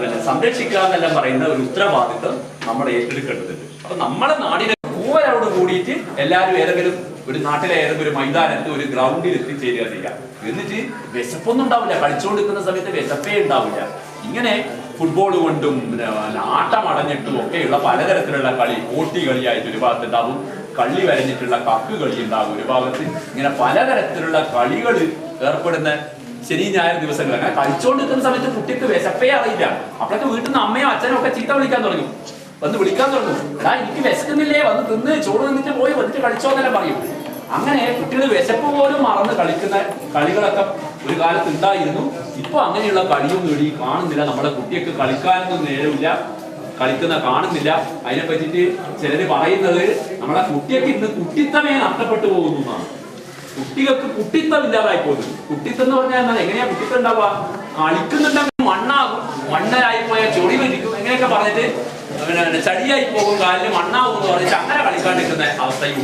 പിന്നെ സംരക്ഷിക്കുക എന്നെല്ലാം പറയുന്ന ഒരു ഉത്തരവാദിത്വം നമ്മൾ ഏറ്റെടുക്കേണ്ടതുണ്ട്. അപ്പൊ നമ്മുടെ നാടിനെ കൂവലോട് കൂടിയിട്ട് എല്ലാവരും ഏതെങ്കിലും ഒരു നാട്ടിലെ ഏതെങ്കിലും ഒരു മൈതാനത്ത് ഒരു ഗ്രൗണ്ടിൽ എത്തിച്ചേരുക ചെയ്യുക. എന്നിട്ട് വിശപ്പൊന്നും ഉണ്ടാവില്ല, കളിച്ചുകൊണ്ടിരിക്കുന്ന സമയത്ത് വിശപ്പേ ഉണ്ടാവില്ല. ഇങ്ങനെ ഫുട്ബോൾ കൊണ്ടും ആട്ടം അടഞ്ഞിട്ടും ഒക്കെയുള്ള പലതരത്തിലുള്ള കളി, ഓട്ടി കളിയായിട്ട് ഒരു ഭാഗത്തുണ്ടാവും, കള്ളി വരഞ്ഞിട്ടുള്ള കക്ക് കളി ഉണ്ടാകും ഒരു ഭാഗത്ത്. ഇങ്ങനെ പലതരത്തിലുള്ള കളികൾ ഏർപ്പെടുന്ന ശനി ഞായർ ദിവസങ്ങൾ. അങ്ങനെ കളിച്ചുകൊണ്ടിരിക്കുന്ന സമയത്ത് കുട്ടിക്ക് വിശപ്പേ അറിയില്ല. അപ്പോഴൊക്കെ വീട്ടിൽ നിന്ന് അമ്മയോ അച്ഛനോ ഒക്കെ ചീത്ത വിളിക്കാൻ തുടങ്ങും, വന്ന് വിളിക്കാൻ തുടങ്ങും. എനിക്ക് വിശക്കുന്നില്ലേ, വന്ന് തിന്ന് ചോറ് നിന്നിട്ട് പോയി വന്നിട്ട് കളിച്ചോ എന്നെല്ലാം പറയും. അങ്ങനെ കുട്ടികൾ വിശപ്പ് പോലും മറന്ന് കളിക്കുന്ന കളികളൊക്കെ ഒരു കാലത്ത് ഉണ്ടായിരുന്നു. ഇപ്പൊ അങ്ങനെയുള്ള കളിയൊന്നും ഇടി കാണുന്നില്ല. നമ്മുടെ കുട്ടിയൊക്കെ കളിക്കാനൊന്നും നേരമില്ല, കളിക്കുന്ന കാണുന്നില്ല. അതിനെ പറ്റിയിട്ട് ചിലര് പറയുന്നത് നമ്മളെ കുട്ടിയൊക്കെ ഇന്ന് കുട്ടിത്തമേ നഷ്ടപ്പെട്ടു പോകുന്നു എന്നാണ്. കുട്ടികൾക്ക് കുട്ടിത്തം ഇല്ലാതായി പോകുന്നു. കുട്ടിത്തം എന്ന് പറഞ്ഞാൽ എന്നാൽ എങ്ങനെയാ കുട്ടിത്തം ഉണ്ടാവുക? കളിക്കുന്നുണ്ടെങ്കിൽ മണ്ണാകും, മണ്ണായി പോയ ചൊടി വരിക്കും, എങ്ങനെയൊക്കെ പറഞ്ഞിട്ട് പിന്നെ ചടിയായി പോകും, കാലിന് മണ്ണാകും എന്ന് പറഞ്ഞിട്ട് അങ്ങനെ കളിക്കാണ്ടിരിക്കുന്ന അവസ്ഥയും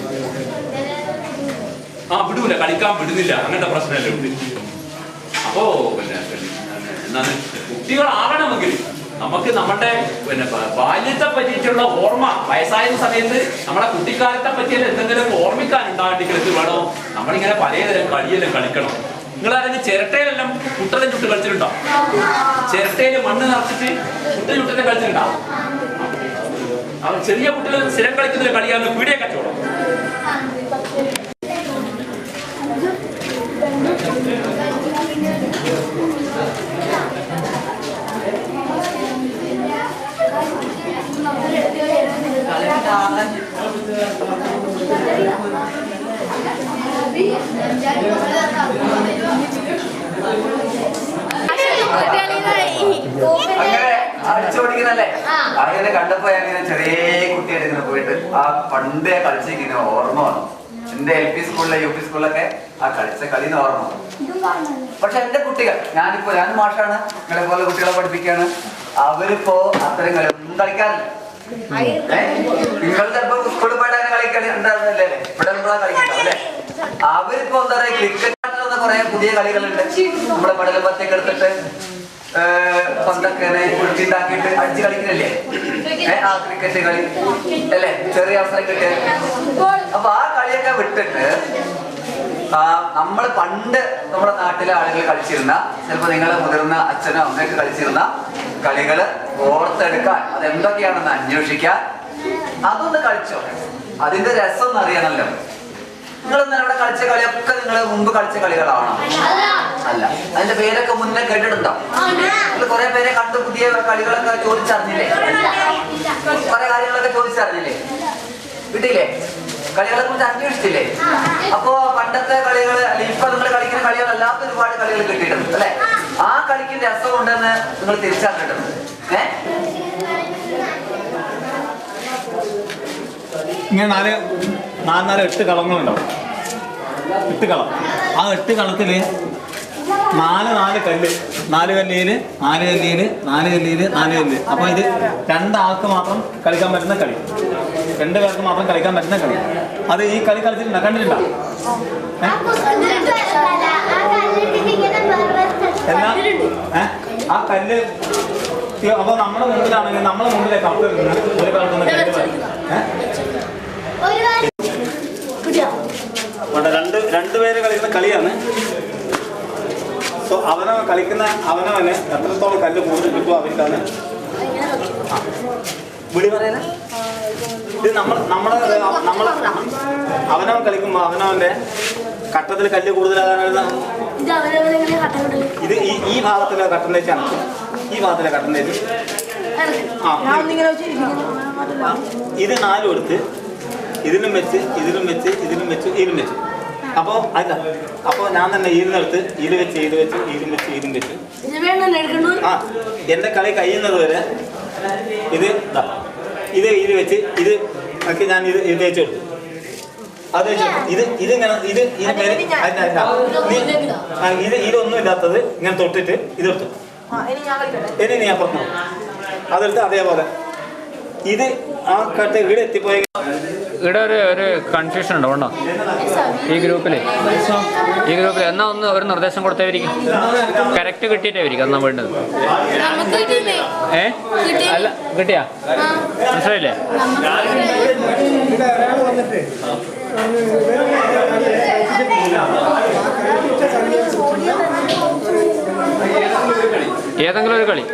വിടൂല, കളിക്കാൻ വിടുന്നില്ല, അങ്ങനത്തെ പ്രശ്നമല്ലേ ഉണ്ട്. അപ്പോ പിന്നെ എന്താണ് കുട്ടികളാകണമെങ്കിൽ നമുക്ക് നമ്മുടെ പിന്നെ ബാല്യത്തെ പറ്റിയിട്ടുള്ള ഓർമ്മ വയസ്സായ സമയത്ത് നമ്മളെ കുട്ടിക്കാലത്തെ പറ്റിയല്ല എന്തെങ്കിലും ഓർമ്മിക്കാൻ ഉണ്ടാകേണ്ടിട്ട് വേണോ നമ്മളിങ്ങനെ പലതരം കളിയെല്ലാം കളിക്കണം. നിങ്ങൾ ആരെങ്കിലും ചിരട്ടയിലെല്ലാം കുട്ടലും ചുട്ട് കളിച്ചിട്ടുണ്ടോ? ചിരട്ടയിൽ മണ്ണ് നിറച്ചിട്ട് കുട്ടൽ ചുട്ടത്തെ കളിച്ചിട്ടുണ്ടോ? ചെറിയ കുട്ടികൾ സ്ഥിരം കളിക്കുന്ന ഒരു കളിയാണ് പീടിയ കച്ചവടം. അങ്ങനെ അടിച്ചോടിക്കുന്നല്ലേ? അങ്ങനെ കണ്ടപ്പോ അങ്ങനെ ചെറിയ കുട്ടിയായിട്ട് ഇങ്ങനെ പോയിട്ട് ആ പണ്ടേ കളിച്ചിങ്ങനെ ഓർമ്മ വന്നു. എന്റെ LP സ്കൂളിലെ UP സ്കൂളിലൊക്കെ ആ കളിച്ച കളിന്ന് ഓർമ്മ. പക്ഷെ എന്റെ കുട്ടികൾ, ഞാൻ മാഷാണ്, നിങ്ങളെ പോലെ കുട്ടികളെ പഠിപ്പിക്കുകയാണ്. അവരിപ്പോ അത്തരം കളിയൊന്നും കളിക്കാറില്ല. നിങ്ങൾ ചിലപ്പോ സ്കൂളിൽ പോയിട്ട് അങ്ങനെ കളിക്കാൻ ഉണ്ടായിരുന്നില്ലേ? ഇവിടെ കളിക്കണ്ടാവും അല്ലെ? അവരിപ്പോ എന്താ പറയാ, ക്രിക്കറ്റ് കുറെ പുതിയ കളികളുണ്ട്. നമ്മുടെ പടലപ്പത്തേക്ക് എടുത്തിട്ട് പന്തൊക്കെ കുഴിച്ചുണ്ടാക്കിയിട്ട് അടിച്ച് കളിക്കുന്നില്ലേ? ആ ക്രിക്കറ്റ് കളി അല്ലേ, ചെറിയ അവസരം കിട്ടിയ. അപ്പൊ ആ കളിയൊക്കെ വിട്ടിട്ട് നമ്മൾ പണ്ട് നമ്മുടെ നാട്ടിലെ ആളുകൾ കളിച്ചിരുന്ന, ചിലപ്പോ നിങ്ങളെ മുതിർന്ന അച്ഛനോ അമ്മയൊക്കെ കളിച്ചിരുന്ന കളികള് ഓർത്തെടുക്കാൻ, അതെന്തൊക്കെയാണെന്ന് അന്വേഷിക്കാൻ, അതൊന്ന് കളിച്ചോ. അതിന്റെ രസം ഒന്ന് അറിയണല്ലോ. നിങ്ങൾ ഇന്നലെ അവിടെ കളിച്ച കളിയൊക്കെ നിങ്ങൾ മുമ്പ് കളിച്ച കളികളാണോ? അല്ല. അതിന്റെ പേരൊക്കെ മുന്നേ കേട്ടിട്ടുണ്ടോ? നിങ്ങൾ കുറെ പേരെ കണ്ട് പുതിയ കളികളൊക്കെ ചോദിച്ചറിഞ്ഞില്ലേ? കുറെ കാര്യങ്ങളൊക്കെ ചോദിച്ചറിഞ്ഞില്ലേ? കിട്ടിയില്ലേ? കളികളെ കുറിച്ച് അന്വേഷിച്ചില്ലേ? അപ്പോ പണ്ടത്തെ കളികൾ അല്ലെങ്കിൽ ഇപ്പൊ നിങ്ങൾ കളിക്കുന്ന കളികളല്ലാത്ത ഒരുപാട് കളികൾ കിട്ടിയിട്ടുണ്ട് അല്ലെ? ആ കളിക്ക് രസം ഉണ്ടെന്ന് നിങ്ങൾ തിരിച്ചറിഞ്ഞിട്ടുണ്ട്. ഇങ്ങനെ നാല് 8 കളങ്ങളുണ്ടാവും. 8 കളം. ആ 8 കളത്തില് 4 കല്ല്, 4 കല്ലിയില് 4 കല്ലിയില് 4 കല്ലിയില് 4 കല്ല്. അപ്പൊ ഇത് 2 ആൾക്ക് മാത്രം കളിക്കാൻ പറ്റുന്ന കളി, 2 പേർക്ക് മാത്രം കളിക്കാൻ പറ്റുന്ന കളി. അത് ഈ കളി കളിച്ചിട്ടുണ്ടോ? കണ്ടിട്ടുണ്ടോ? ആ കല്ല് അപ്പൊ നമ്മുടെ മുമ്പിലാണെങ്കിൽ നമ്മളെ മുമ്പിലെ കപ്പ് ഒരു കളത്തുന്ന കല്ല് രണ്ടുപേര് കളിക്കുന്ന കളിയാണ്. സോ അവനവന് എത്രത്തോളം കല്ല് കൂടുതൽ കിട്ടുമോ അവർക്കാണ് വിളി പറയുന്നത്. ഇത് നമ്മളെ അവനവൻ കളിക്കുമ്പോൾ അവനവന്റെ കട്ടത്തിൽ കല്ല് കൂടുതലാകാനാണ്. ഇത് ഈ ഭാഗത്തിലെ കട്ടൻ തേച്ചാണ്, ഈ ഭാഗത്തിലെ കട്ടൻ തേച്ച് ഇത് 4 കൊടുത്ത് ഇതിലും വെച്ച് ഇതിലും വെച്ച് ഇതിലും വെച്ച് ഇതിലും വെച്ച് അപ്പോൾ അല്ല, അപ്പോൾ ഞാൻ തന്നെ ഈരുന്നെടുത്ത് ഇത് വെച്ച് ഇതും വെച്ച് ആ എൻ്റെ കളി കഴിയുന്നത് വരെ ഇത് ഇത് വെച്ച് ഇത് ഒക്കെ ഞാൻ ഇത് തേച്ച് കൊടുത്തു. അത് ഇതിങ്ങനെ ഇതൊന്നും ഇല്ലാത്തത് ഇങ്ങനെ തൊട്ടിട്ട് ഇതെടുത്തു. ഇനി ഞാൻ പറഞ്ഞു അതെടുത്ത് അതേപോലെ ഇത് ആ കട്ട് ഇവിടെ എത്തിപ്പോയ ഇവിടെ ഒരു കൺഫ്യൂഷൻ ഉണ്ടോ ഉണ്ടോ ഈ ഗ്രൂപ്പിൽ എന്നാ ഒന്ന് ഒരു നിർദ്ദേശം കൊടുത്തേവരിക്കും കറക്റ്റ് കിട്ടിയിട്ടേവരിക്കും എന്നാ വേണ്ടത്. അല്ല കിട്ടിയാ മനസ്സിലായില്ലേ? ഏതെങ്കിലും ഒരു കളി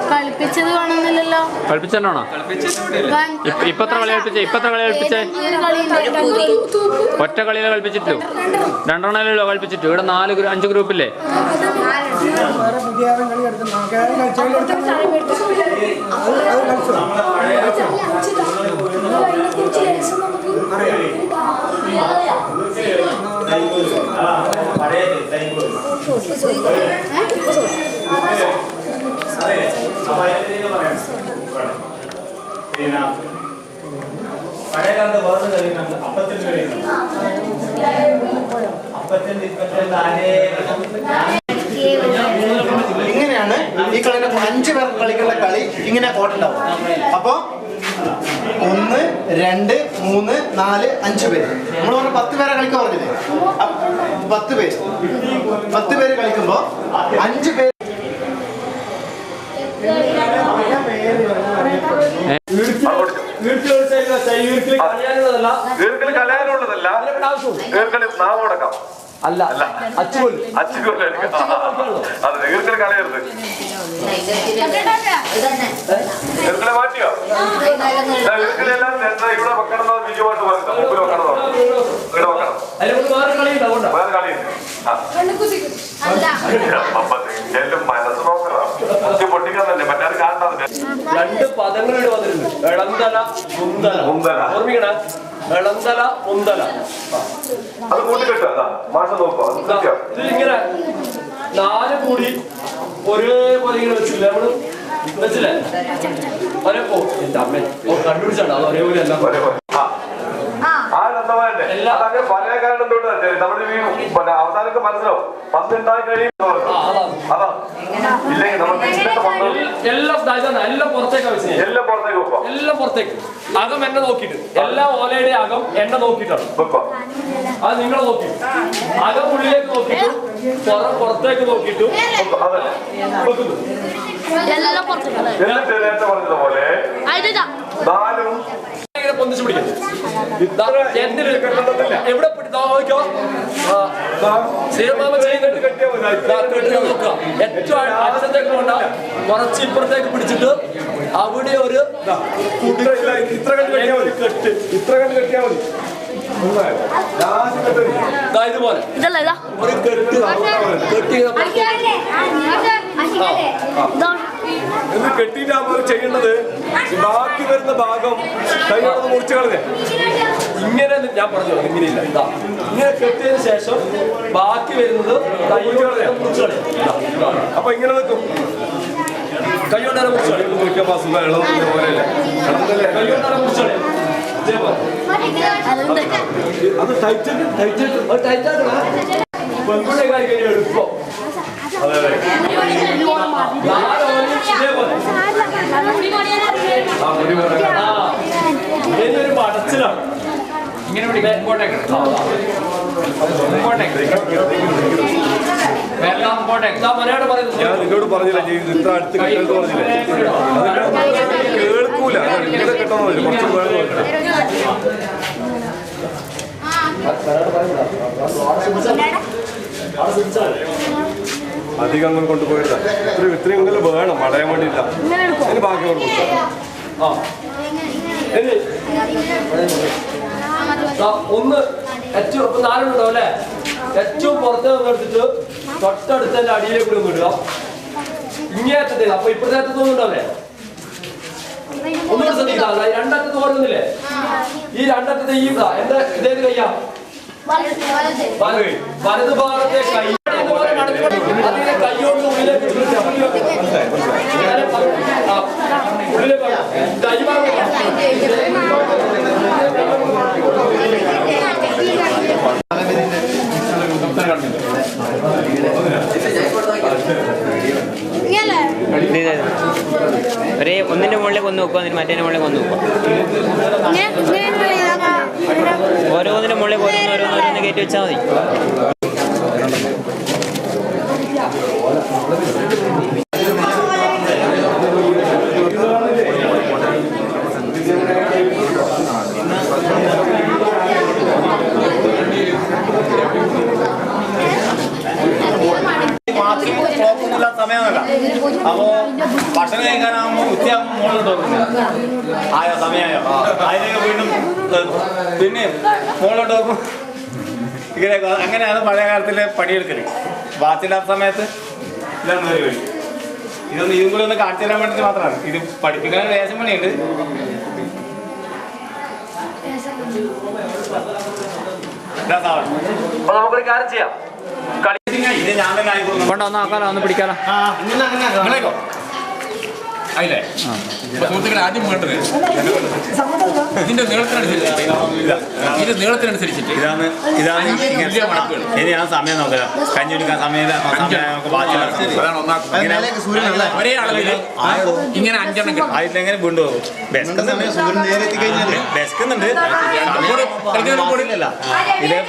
കളിപ്പിച്ചത് കാണുന്നില്ലല്ലോ. കളിപ്പിച്ചെന്നാണോ? ഇപ്പൊ എത്ര കളി കളിപ്പിച്ചേ? ഒറ്റ കളിയിലെ കളിപ്പിച്ചിട്ടു, രണ്ടെണ്ണല്ലോ കളിപ്പിച്ചിട്ടു. ഇവിടെ 4-5 ഗ്രൂപ്പില്ലേ? പഴയകാലത്ത് വേറെ കളിയുണ്ട്, അപ്പത്തിന്റെ കളിയുണ്ട്. ഇങ്ങനെയാണ് ഈ കളിയുടെ 5 പേർ കളിക്കുന്ന കളി. ഇങ്ങനെ കോട്ടുണ്ടാവും. അപ്പൊ 1, 2, 3, 4, 5 പേര്. നമ്മൾ പറഞ്ഞ 10 പേരെ കളിക്കാൻ പറഞ്ഞില്ലേ? 10 പേര് കളിക്കുമ്പോ 5 പേര് കളയാനുള്ളതല്ല, നാമടക്കാം അല്ല അതെ ഈർക്കൽ കളയരുത്. ഈർക്കലെ മാറ്റിയോ? ഈർക്കലെല്ലാം ഇവിടെ വെക്കണം. ബിജുവായിട്ട് പറഞ്ഞു മുമ്പിൽ വെക്കണം, ഇവിടെ വെക്കണം. വേറെ കളിയുണ്ട്. എല്ലാം മനസ്സ് നോക്കണം, പൊട്ടിക്കാൻ തന്നെ മറ്റേ കാണാതെ 2 പദങ്ങൾ ഇവിടെ വന്നിട്ടുണ്ട്. എളന്തല മുന്തല. ഓർമ്മിക്കണ എളന്തല മുന്തല. അത് കൂട്ടിക്കെട്ടോ മാഷ നോക്കോ. ഇതിങ്ങനെ 4 കൂടി ഒരേപോലെ ഇങ്ങനെ വെച്ചില്ലേ? നമ്മള് വെച്ചില്ലേ? ഒരേ എന്റെ അമ്മ കണ്ടുപിടിച്ചാണ് അത് ഒരേപോലെ എല്ലാം പല കാരണം നമ്മുടെ അവസാനമൊക്കെ മനസ്സിലാവും. പന്തുണ്ടായി കഴിയുമ്പോൾ അതാണ് ഇല്ലെങ്കിൽ എല്ലാം പുറത്തേക്ക് വെക്കും. എല്ലാം പുറത്തേക്ക് അകം എന്നെ നോക്കിയിട്ട്, എല്ലാ ഓലയുടെ അകം എന്നെ നോക്കിയിട്ടാണ്. അത് നിങ്ങളെ നോക്കി അകം ഉള്ളിലേക്ക് നോക്കിയിട്ടു, പുറത്തേക്ക് നോക്കിയിട്ടു വെക്കുന്നു. പറഞ്ഞതുപോലെ പൊന്തിച്ചു പിടിക്കും. എവിടെ നോക്കിയോ ശ്രീമാമ ചെയ്യുന്നുണ്ട്. നോക്കുക ഏറ്റവും അച്ഛത്തേക്ക് കൊണ്ട കുറച്ച് ഇപ്പുറത്തേക്ക് പിടിച്ചിട്ട് അവിടെ ഒരു ഇത്ര കണ്ട് കെട്ടിയാൽ മതി. ഇതുപോലെ ഒരു കെട്ട് എന്ന് കെട്ടിയിട്ടാകുമ്പോൾ ചെയ്യേണ്ടത് ബാക്കി വരുന്ന ഭാഗം കൈയോടെ മുറിച്ച് കളഞ്ഞേ. ഇങ്ങനെ ഞാൻ പറഞ്ഞു ഇങ്ങനെയില്ല. ഇങ്ങനെ കെട്ടിയതിനു ശേഷം ബാക്കി വരുന്നത് കൈയോടെ മുറിച്ച് കളയാം. അപ്പൊ ഇങ്ങനെ നിൽക്കും. കൈയോടെ മുറിച്ച് കളയാം. കൈയോടെ മുറിച്ച് കളയാം. അത് ടൈറ്റായിട്ട് പെൺകുട്ടിയെ കാര്യം എളുപ്പം. ഒരു പടച്ചിലാണ് ഇങ്ങനെ ഞാൻ നിന്നോട് പറഞ്ഞില്ല ഇത്ര അടുത്ത് കിട്ടുന്നത് പറഞ്ഞില്ലേ? കേൾക്കൂല. ഇങ്ങനെ കിട്ടണോ കുറച്ച് അധികം അങ്ങനെ കൊണ്ടുപോയില്ല. ഇത്രയും ഇങ്ങനെ വേണം വളയാൻ വേണ്ടിയില്ല. അതിന് ബാക്കി ഒന്ന് ഏറ്റവും 4 ഉണ്ടാവും അല്ലേ? ഏറ്റവും പുറത്ത് എടുത്തിട്ട് തൊട്ടടുത്തതിന്റെ അടിയിലേക്ക് കൂടി ഒന്ന് ഇടുക. ഇങ്ങേറ്റത് അപ്പൊ ഇപ്പഴത്തെ തോന്നുന്നുണ്ടാവേ ഒന്നുകൂടെ ശ്രദ്ധിക്കാം രണ്ടറ്റത്ത് ഓരോന്നില്ലേ ഈ രണ്ടറ്റത്തെ ഈ എന്താ ഇതേത് കയ്യാ വലത് ഭാഗത്തെ കൈ അതിനെ കൈയോട് ഉള്ളിലേക്ക് ഉള്ളിലേക്ക് കൈഭാഗം ഒരേ ഒന്നിന്റെ മുകളിലേക്ക് ഒന്ന് നോക്കുക എന്നിട്ട് മറ്റേ മുകളിലേക്ക് ഒന്ന് നോക്കുക ഓരോന്നിന്റെ മുകളിലേക്ക് ഓരോന്ന് കയറ്റി വെച്ചാൽ മതി സമയമല്ല അപ്പോ ഭക്ഷണം കഴിക്കാനാകുമ്പോ ഉച്ചയാകുമ്പോ മുകളിലോട്ട് നോക്കുന്നത് ആയോ സമയമായോ അതിലേക്ക് വീണ്ടും പിന്നെ മുകളിലോട്ട് നോക്കും ഇങ്ങനെ അങ്ങനെയാണ് പഴയ കാലത്തില് പണിയെടുക്കല് ബാച്ചില്ലാത്ത സമയത്ത് ഇതാണ് പരിപാടി ഇതും കൂടി ഒന്ന് കാണിച്ചു തരാൻ വേണ്ടിട്ട് മാത്രമാണ് ഇത് പഠിപ്പിക്കാൻ ലേശം പണിയുണ്ട് നമുക്കൊരു കാര്യം ചെയ്യാം കൊണ്ടൊന്നാക്കാലോ ഒന്ന് പിടിക്കാലോ അതില്ലേ സുഹൃത്തുക്കളെ ആദ്യം വേണ്ടത് ഇതിന്റെ നീളത്തിനനുസരിച്ചിട്ട് ഇതാണ് ഇനി ഞാൻ സമയം നോക്കാം കഞ്ഞി കുടിക്കാൻ സമയം ഒരേ അളവിൽ ഇങ്ങനെ 5 എണ്ണം കിട്ടും അതിലെങ്ങനെ കൊണ്ടുപോകും ബെസ്കുന്നുണ്ട് ഇതേ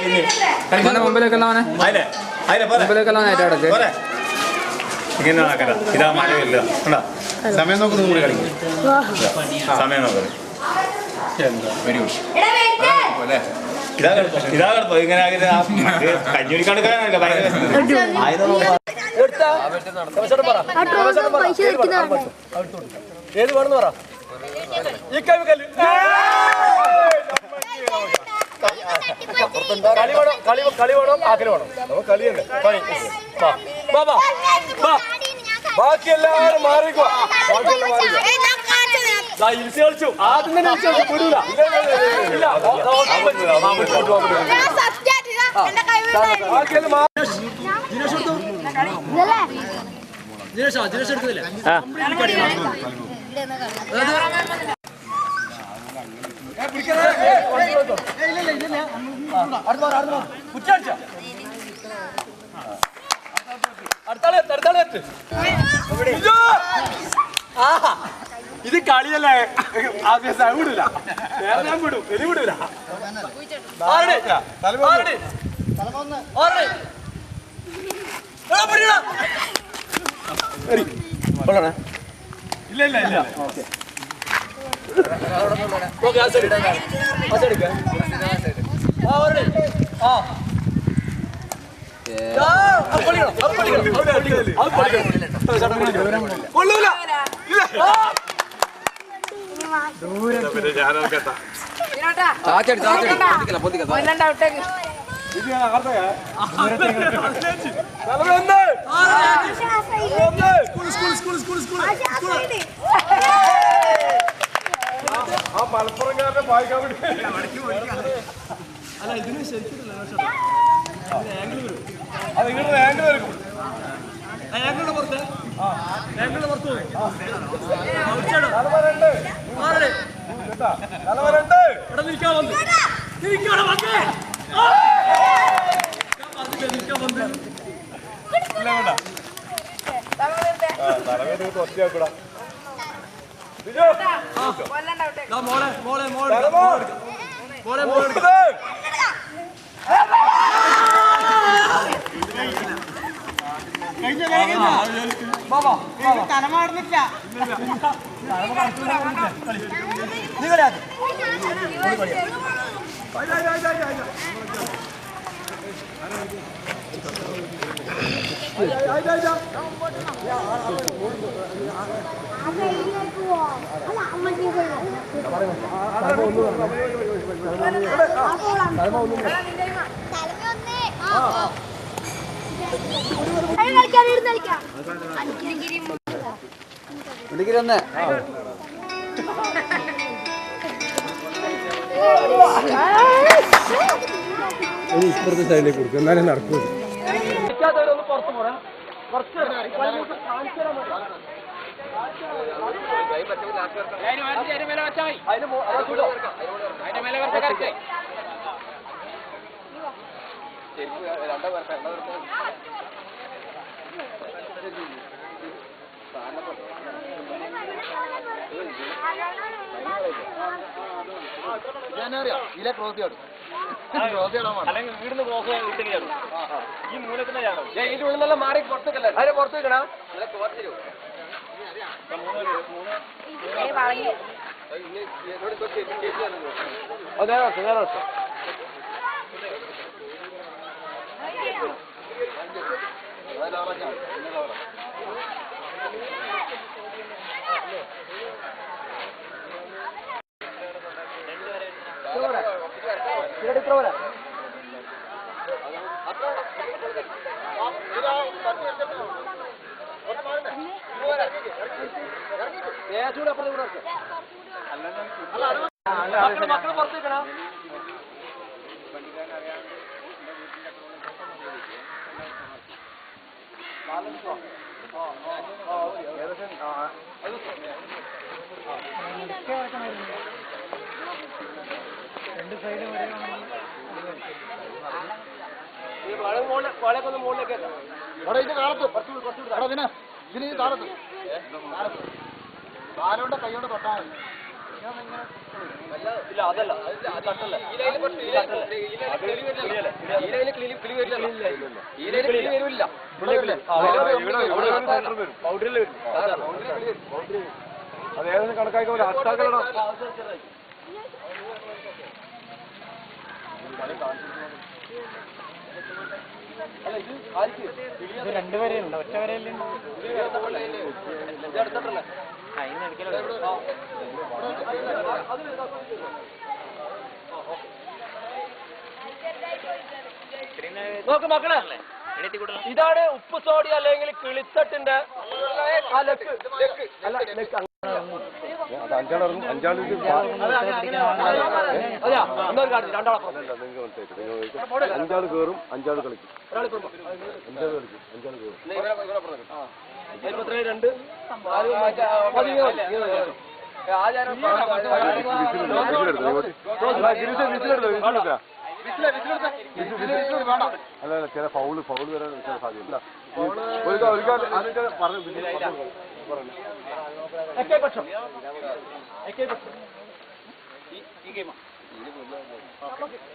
പിന്നെ മുമ്പിലേക്കല്ലോ അതിലെ മുമ്പിലേക്കല്ലോ നേരിട്ട് പോലെ ഇങ്ങനെ നടക്കല ഇതാ മഴ ഇല്ല കണ്ടാ സമയം നോക്കുന്നു കൂടി കളിക്കും സമയം നോക്കുന്നത് ഇതാ കിടപ്പോ ഇങ്ങനെ കഞ്ഞി കുടിക്കാണ്ട് ഭയങ്കര ഏത് വേണമെന്ന് പറ ഈ കൈ കളി വേണം ആക്കല് വേണം നമുക്ക് കളിയല്ലേ ബാക്കി എല്ലാവരും മാറിക്കോ കളിച്ചു ആദ്യം തന്നെ വിടൂല ജിനേഷ് എടുക്കുന്നില്ലേ ഇത് കളിയല്ലേ വിടൂല ഞാൻ വിടും എലി വിടൂല ഇല്ല ഇല്ല ഇല്ല ആ മലപ്പുറംകാരനെ വായിക്കാൻ വേണ്ടി അല്ല ഇതിന് ശരിക്കില്ല അത് ഇങ്ങനെ ആംഗിൾ വരും ആംഗിളിന്റെ പുറത്ത് ആംഗിളിന്റെ പുറത്ത് ഇവിടെ നിൽക്കാൻ വന്നു നിൽക്കാൻ വന്നേ നിൽക്കാൻ വന്നേ ഇല്ല വേണ്ട തലവേദന ഒറ്റയാക്കൂടാ മോളെ മോളെ മോളെ മോളെ മോളെ തലമാടുന്നില്ല കളിക്കാം വിളിക്കരുന്ന് ഇപ്പുറത്തെ സൈഡിലേക്ക് കൊടുക്കും എന്നാലേ നടക്കൂ. പുറത്ത് പോരാ കുറച്ച് ഇതിലെ ക്രോസ് ചെയ്യും അല്ലെങ്കിൽ വീടിന് ക്രോസ് ഇട്ടിരിക്കുകയാണ് ഈ മൂലത്തിന്റെ ചാണോ ഇതിന്റെ ഉള്ളിൽ നല്ല മാറി പുറത്തേക്കല്ലേ അതിനെ പുറത്ത് വെക്കണ മക്കള് പുറത്തേക്കണ രണ്ട് സൈഡും വളയൊക്കെ മുകളിലേക്ക് ഇത് കാലത്ത് കുറച്ചുകൂടി ഇതിന് കാലത്ത് കാലോണ്ട് കൈയോണ്ട് തൊട്ടാൽ മതി. ഇല്ല അതല്ല തട്ടല്ല ഈ ലൈനിൽ അത് ഏതെങ്കിലും കണക്കാക്കി അട്ടാക്കലോ ഇത് രണ്ടുപേരെയുണ്ട് ഒറ്റ വരെയല്ലേ നോക്ക് മക്കളെ ഇതാണ് ഉപ്പ് സോഡി അല്ലെങ്കിൽ കിളിത്തട്ടിന്റെ അഞ്ചാള് കേറും അഞ്ചാള് കളിക്കും അഞ്ചാള് കളിക്കും അഞ്ചാള് കേറും രണ്ട് അല്ല ചില ഫൗള് വരാൻ ചില സാധ്യത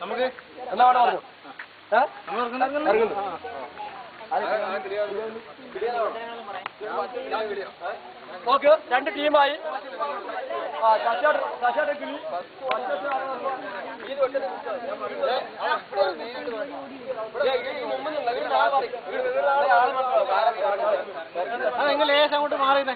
നമുക്ക് എന്നാ പറഞ്ഞു നോക്ക് രണ്ട് ടീമായി കിളി നിങ്ങൾ ലേശം അങ്ങോട്ട് മാറിയുന്നേ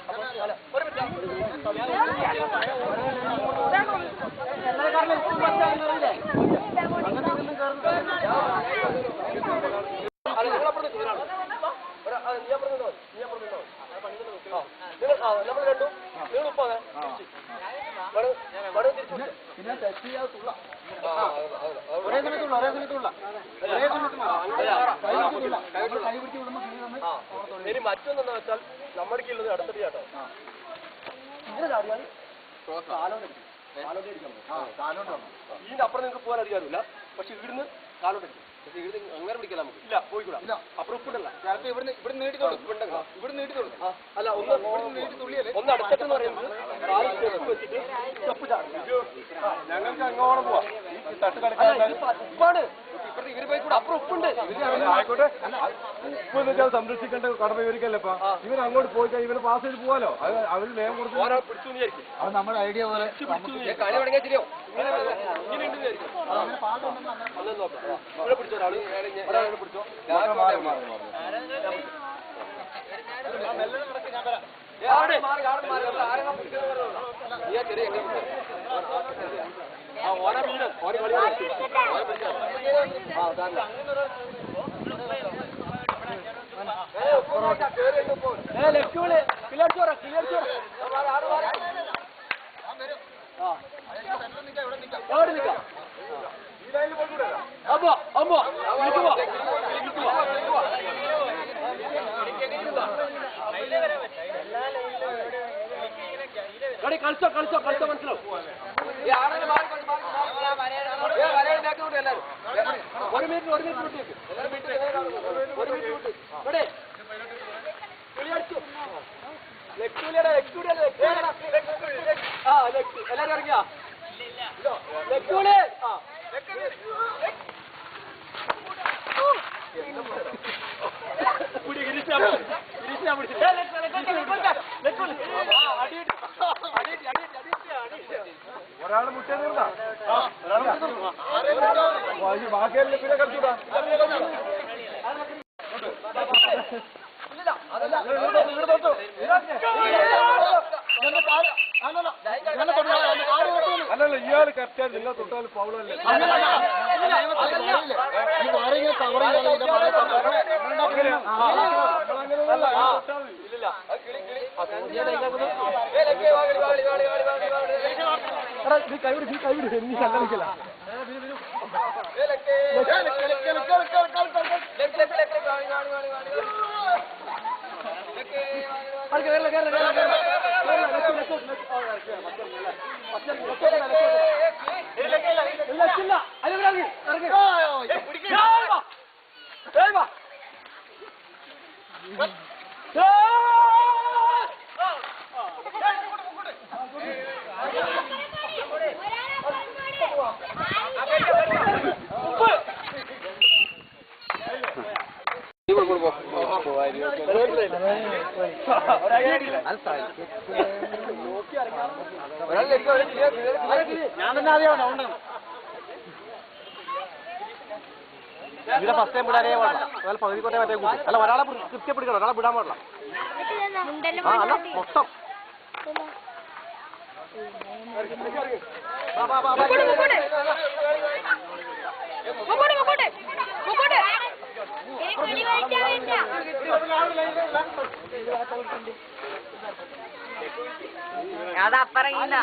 ഇനി മറ്റൊന്നെന്ന് വെച്ചാൽ നമ്മുടെ ഉള്ളത് അടുത്തടി കേട്ടോ ഇങ്ങനെ ചാടിയാൽ ഇതിന്റെ അപ്പുറം നിങ്ങൾക്ക് പോകാൻ അധികാരമില്ല പക്ഷെ ഇവിടുന്ന് കാലോട്ടടിക്കും പക്ഷെ ഇവിടുന്ന് അങ്ങനെ പിടിക്കാൻ നമുക്ക് ഇല്ല പോയിക്കൂടാ അപ്പുറം ഉപ്പിടല്ല ചിലപ്പോൾ ഇവിടെ നീട്ടി കൊടുക്കും ഇവിടെ നീട്ടി കൊടുക്കും അല്ല ഒന്ന് അടുത്തിട്ടെന്ന് പറയുന്നത് വെച്ചിട്ട് സ്റ്റെപ്പ് ചാടും ഞങ്ങൾക്ക് അങ്ങോട്ട് പോവാം തട്ട് കളിക്കാൻ ഉപ്പാണ് ഇവര് പോയി കൂടെ അപ്പുറം ഉപ്പുണ്ട് ആയിക്കോട്ടെ ഉപ്പ് എന്ന് വെച്ചാൽ സംരക്ഷിക്കേണ്ട കടമ ഇവർക്കല്ലപ്പാ ഇവർ അങ്ങോട്ട് പോയി കഴിഞ്ഞാൽ ഇവര് പാസ് ചെയ്ത് പോവാലോ അത് അവര് നിയമം കൊടുത്ത് ഓരോ പിടിച്ചു വിചാരിക്കും അത് നമ്മുടെ ഐഡിയ പോലെ കളി തുടങ്ങിയാൽ ശരിയോ ഇങ്ങനെ ഉണ്ട് വിചാരിക്കും അന്ന് നോക്കാം ഇവിടെ പിടിച്ചോ ഒരാളെ പിടിച്ചോ ഓരോ വീട് ഓരോ കളി ലെഫ്റ്റ് കിളിയടിച്ചോറാ കളിച്ചോ കളിച്ചോ കളിച്ചോ മനസ്സിലാവും ഒരു മിനിറ്റ് വിട്ടേക്ക് എല്ലാരും ഇറങ്ങിയാ ഒരാള് മുട്ടേ തീർന്നാ ബാക്കിയല്ലേ പിന്നെ കളിച്ചൂടാ അല്ലല്ല ഇയാള് കറക്റ്റാണ് നിങ്ങൾ തൊട്ടാൽ പൗളല്ലേ കൈവിട് നീ കല്ലിക്കല ഞാൻ തന്നെ ആദ്യമാണ് ഇവിടെ ഫസ്റ്റ് ടൈം വിടാനേ പാടില്ല അതുപോലെ പകുതി കൊണ്ടേ മറ്റേ കൂട്ടും അല്ല ഒരാളെ കൃത്യപ്പെടുക്കണം ഒരാളെ വിടാൻ പാടില്ല അല്ല മൊത്തം അതപ്പറങ്ങില്ല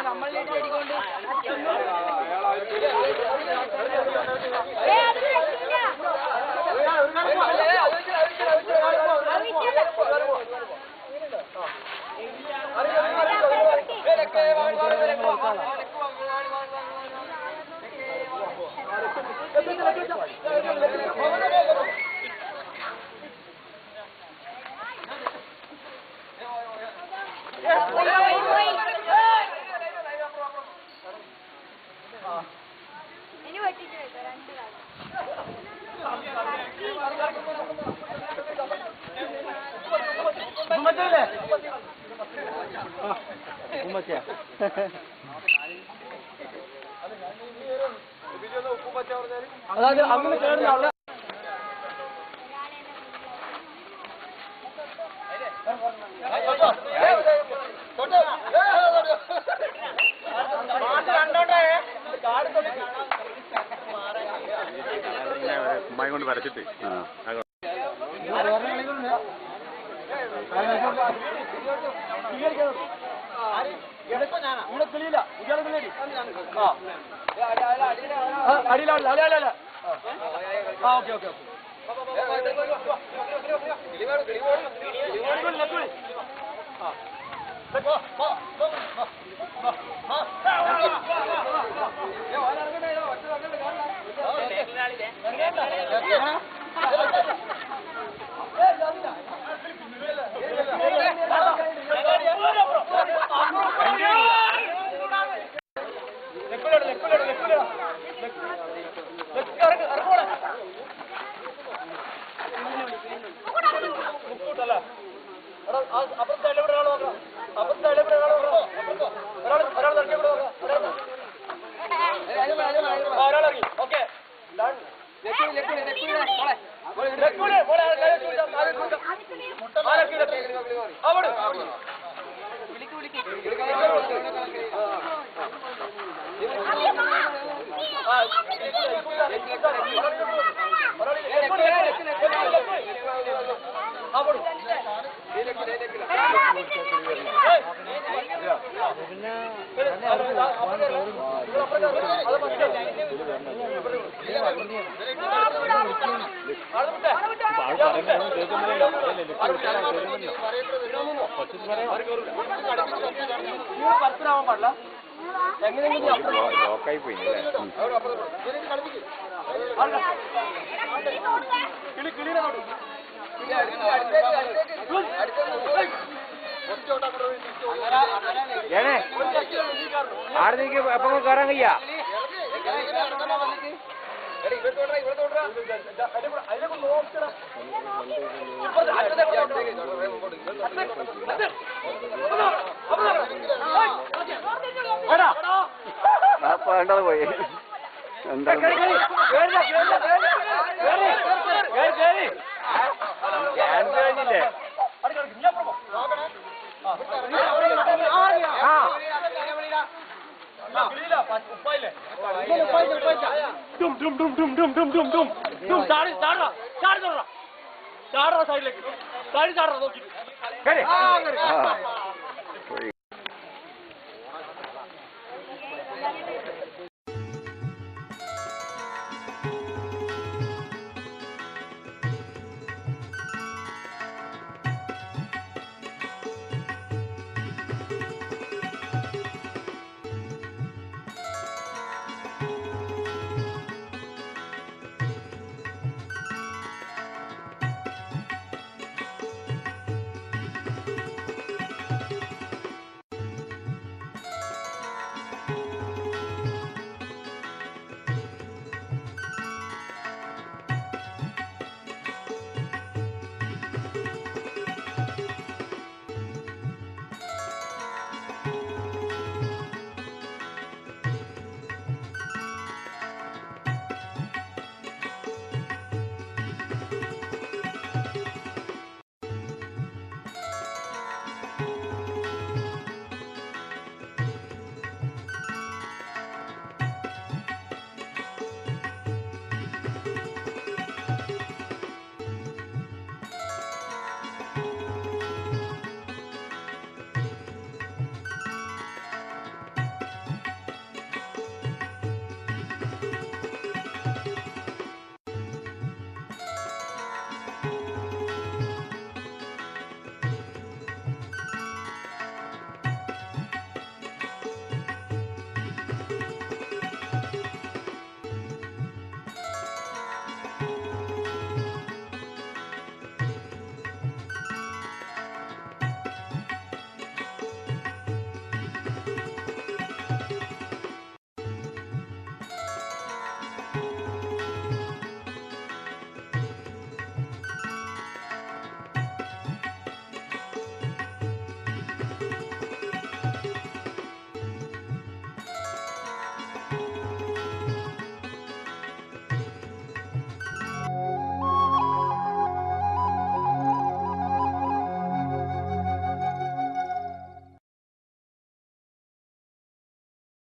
ഇനി വെട്ടിട്ട് രണ്ട് അതായത് അങ്ങനെ കേടുന്ന ആളെ കുമ്മായി കൊണ്ട് വരച്ചിട്ട് ഇവിടെ തെളിയില്ല ഇയാളെ തെളിയടി അടിയിലാവില്ല അടിയാലല്ല ആ ഓക്കെ ഓക്കെ അപ്പുറത്തെ എവിടെ ഒരാൾ നോക്കണം അപ്പുറത്തെ എവിടെ ഒരാൾ നോക്കണം ഒരാൾ നടക്കി ഒരാൾ ഇറങ്ങി ഓക്കെ പരസ്പരമാവാൻ പാടില്ല. എങ്ങനെയെങ്കിലും ആടെ നീക്ക് എപ്പം കയറാൻ കഴിയാ വേണ്ടത് പോയി എന്താ കഴിഞ്ഞില്ലേ സൈഡിലേക്ക് നോക്കി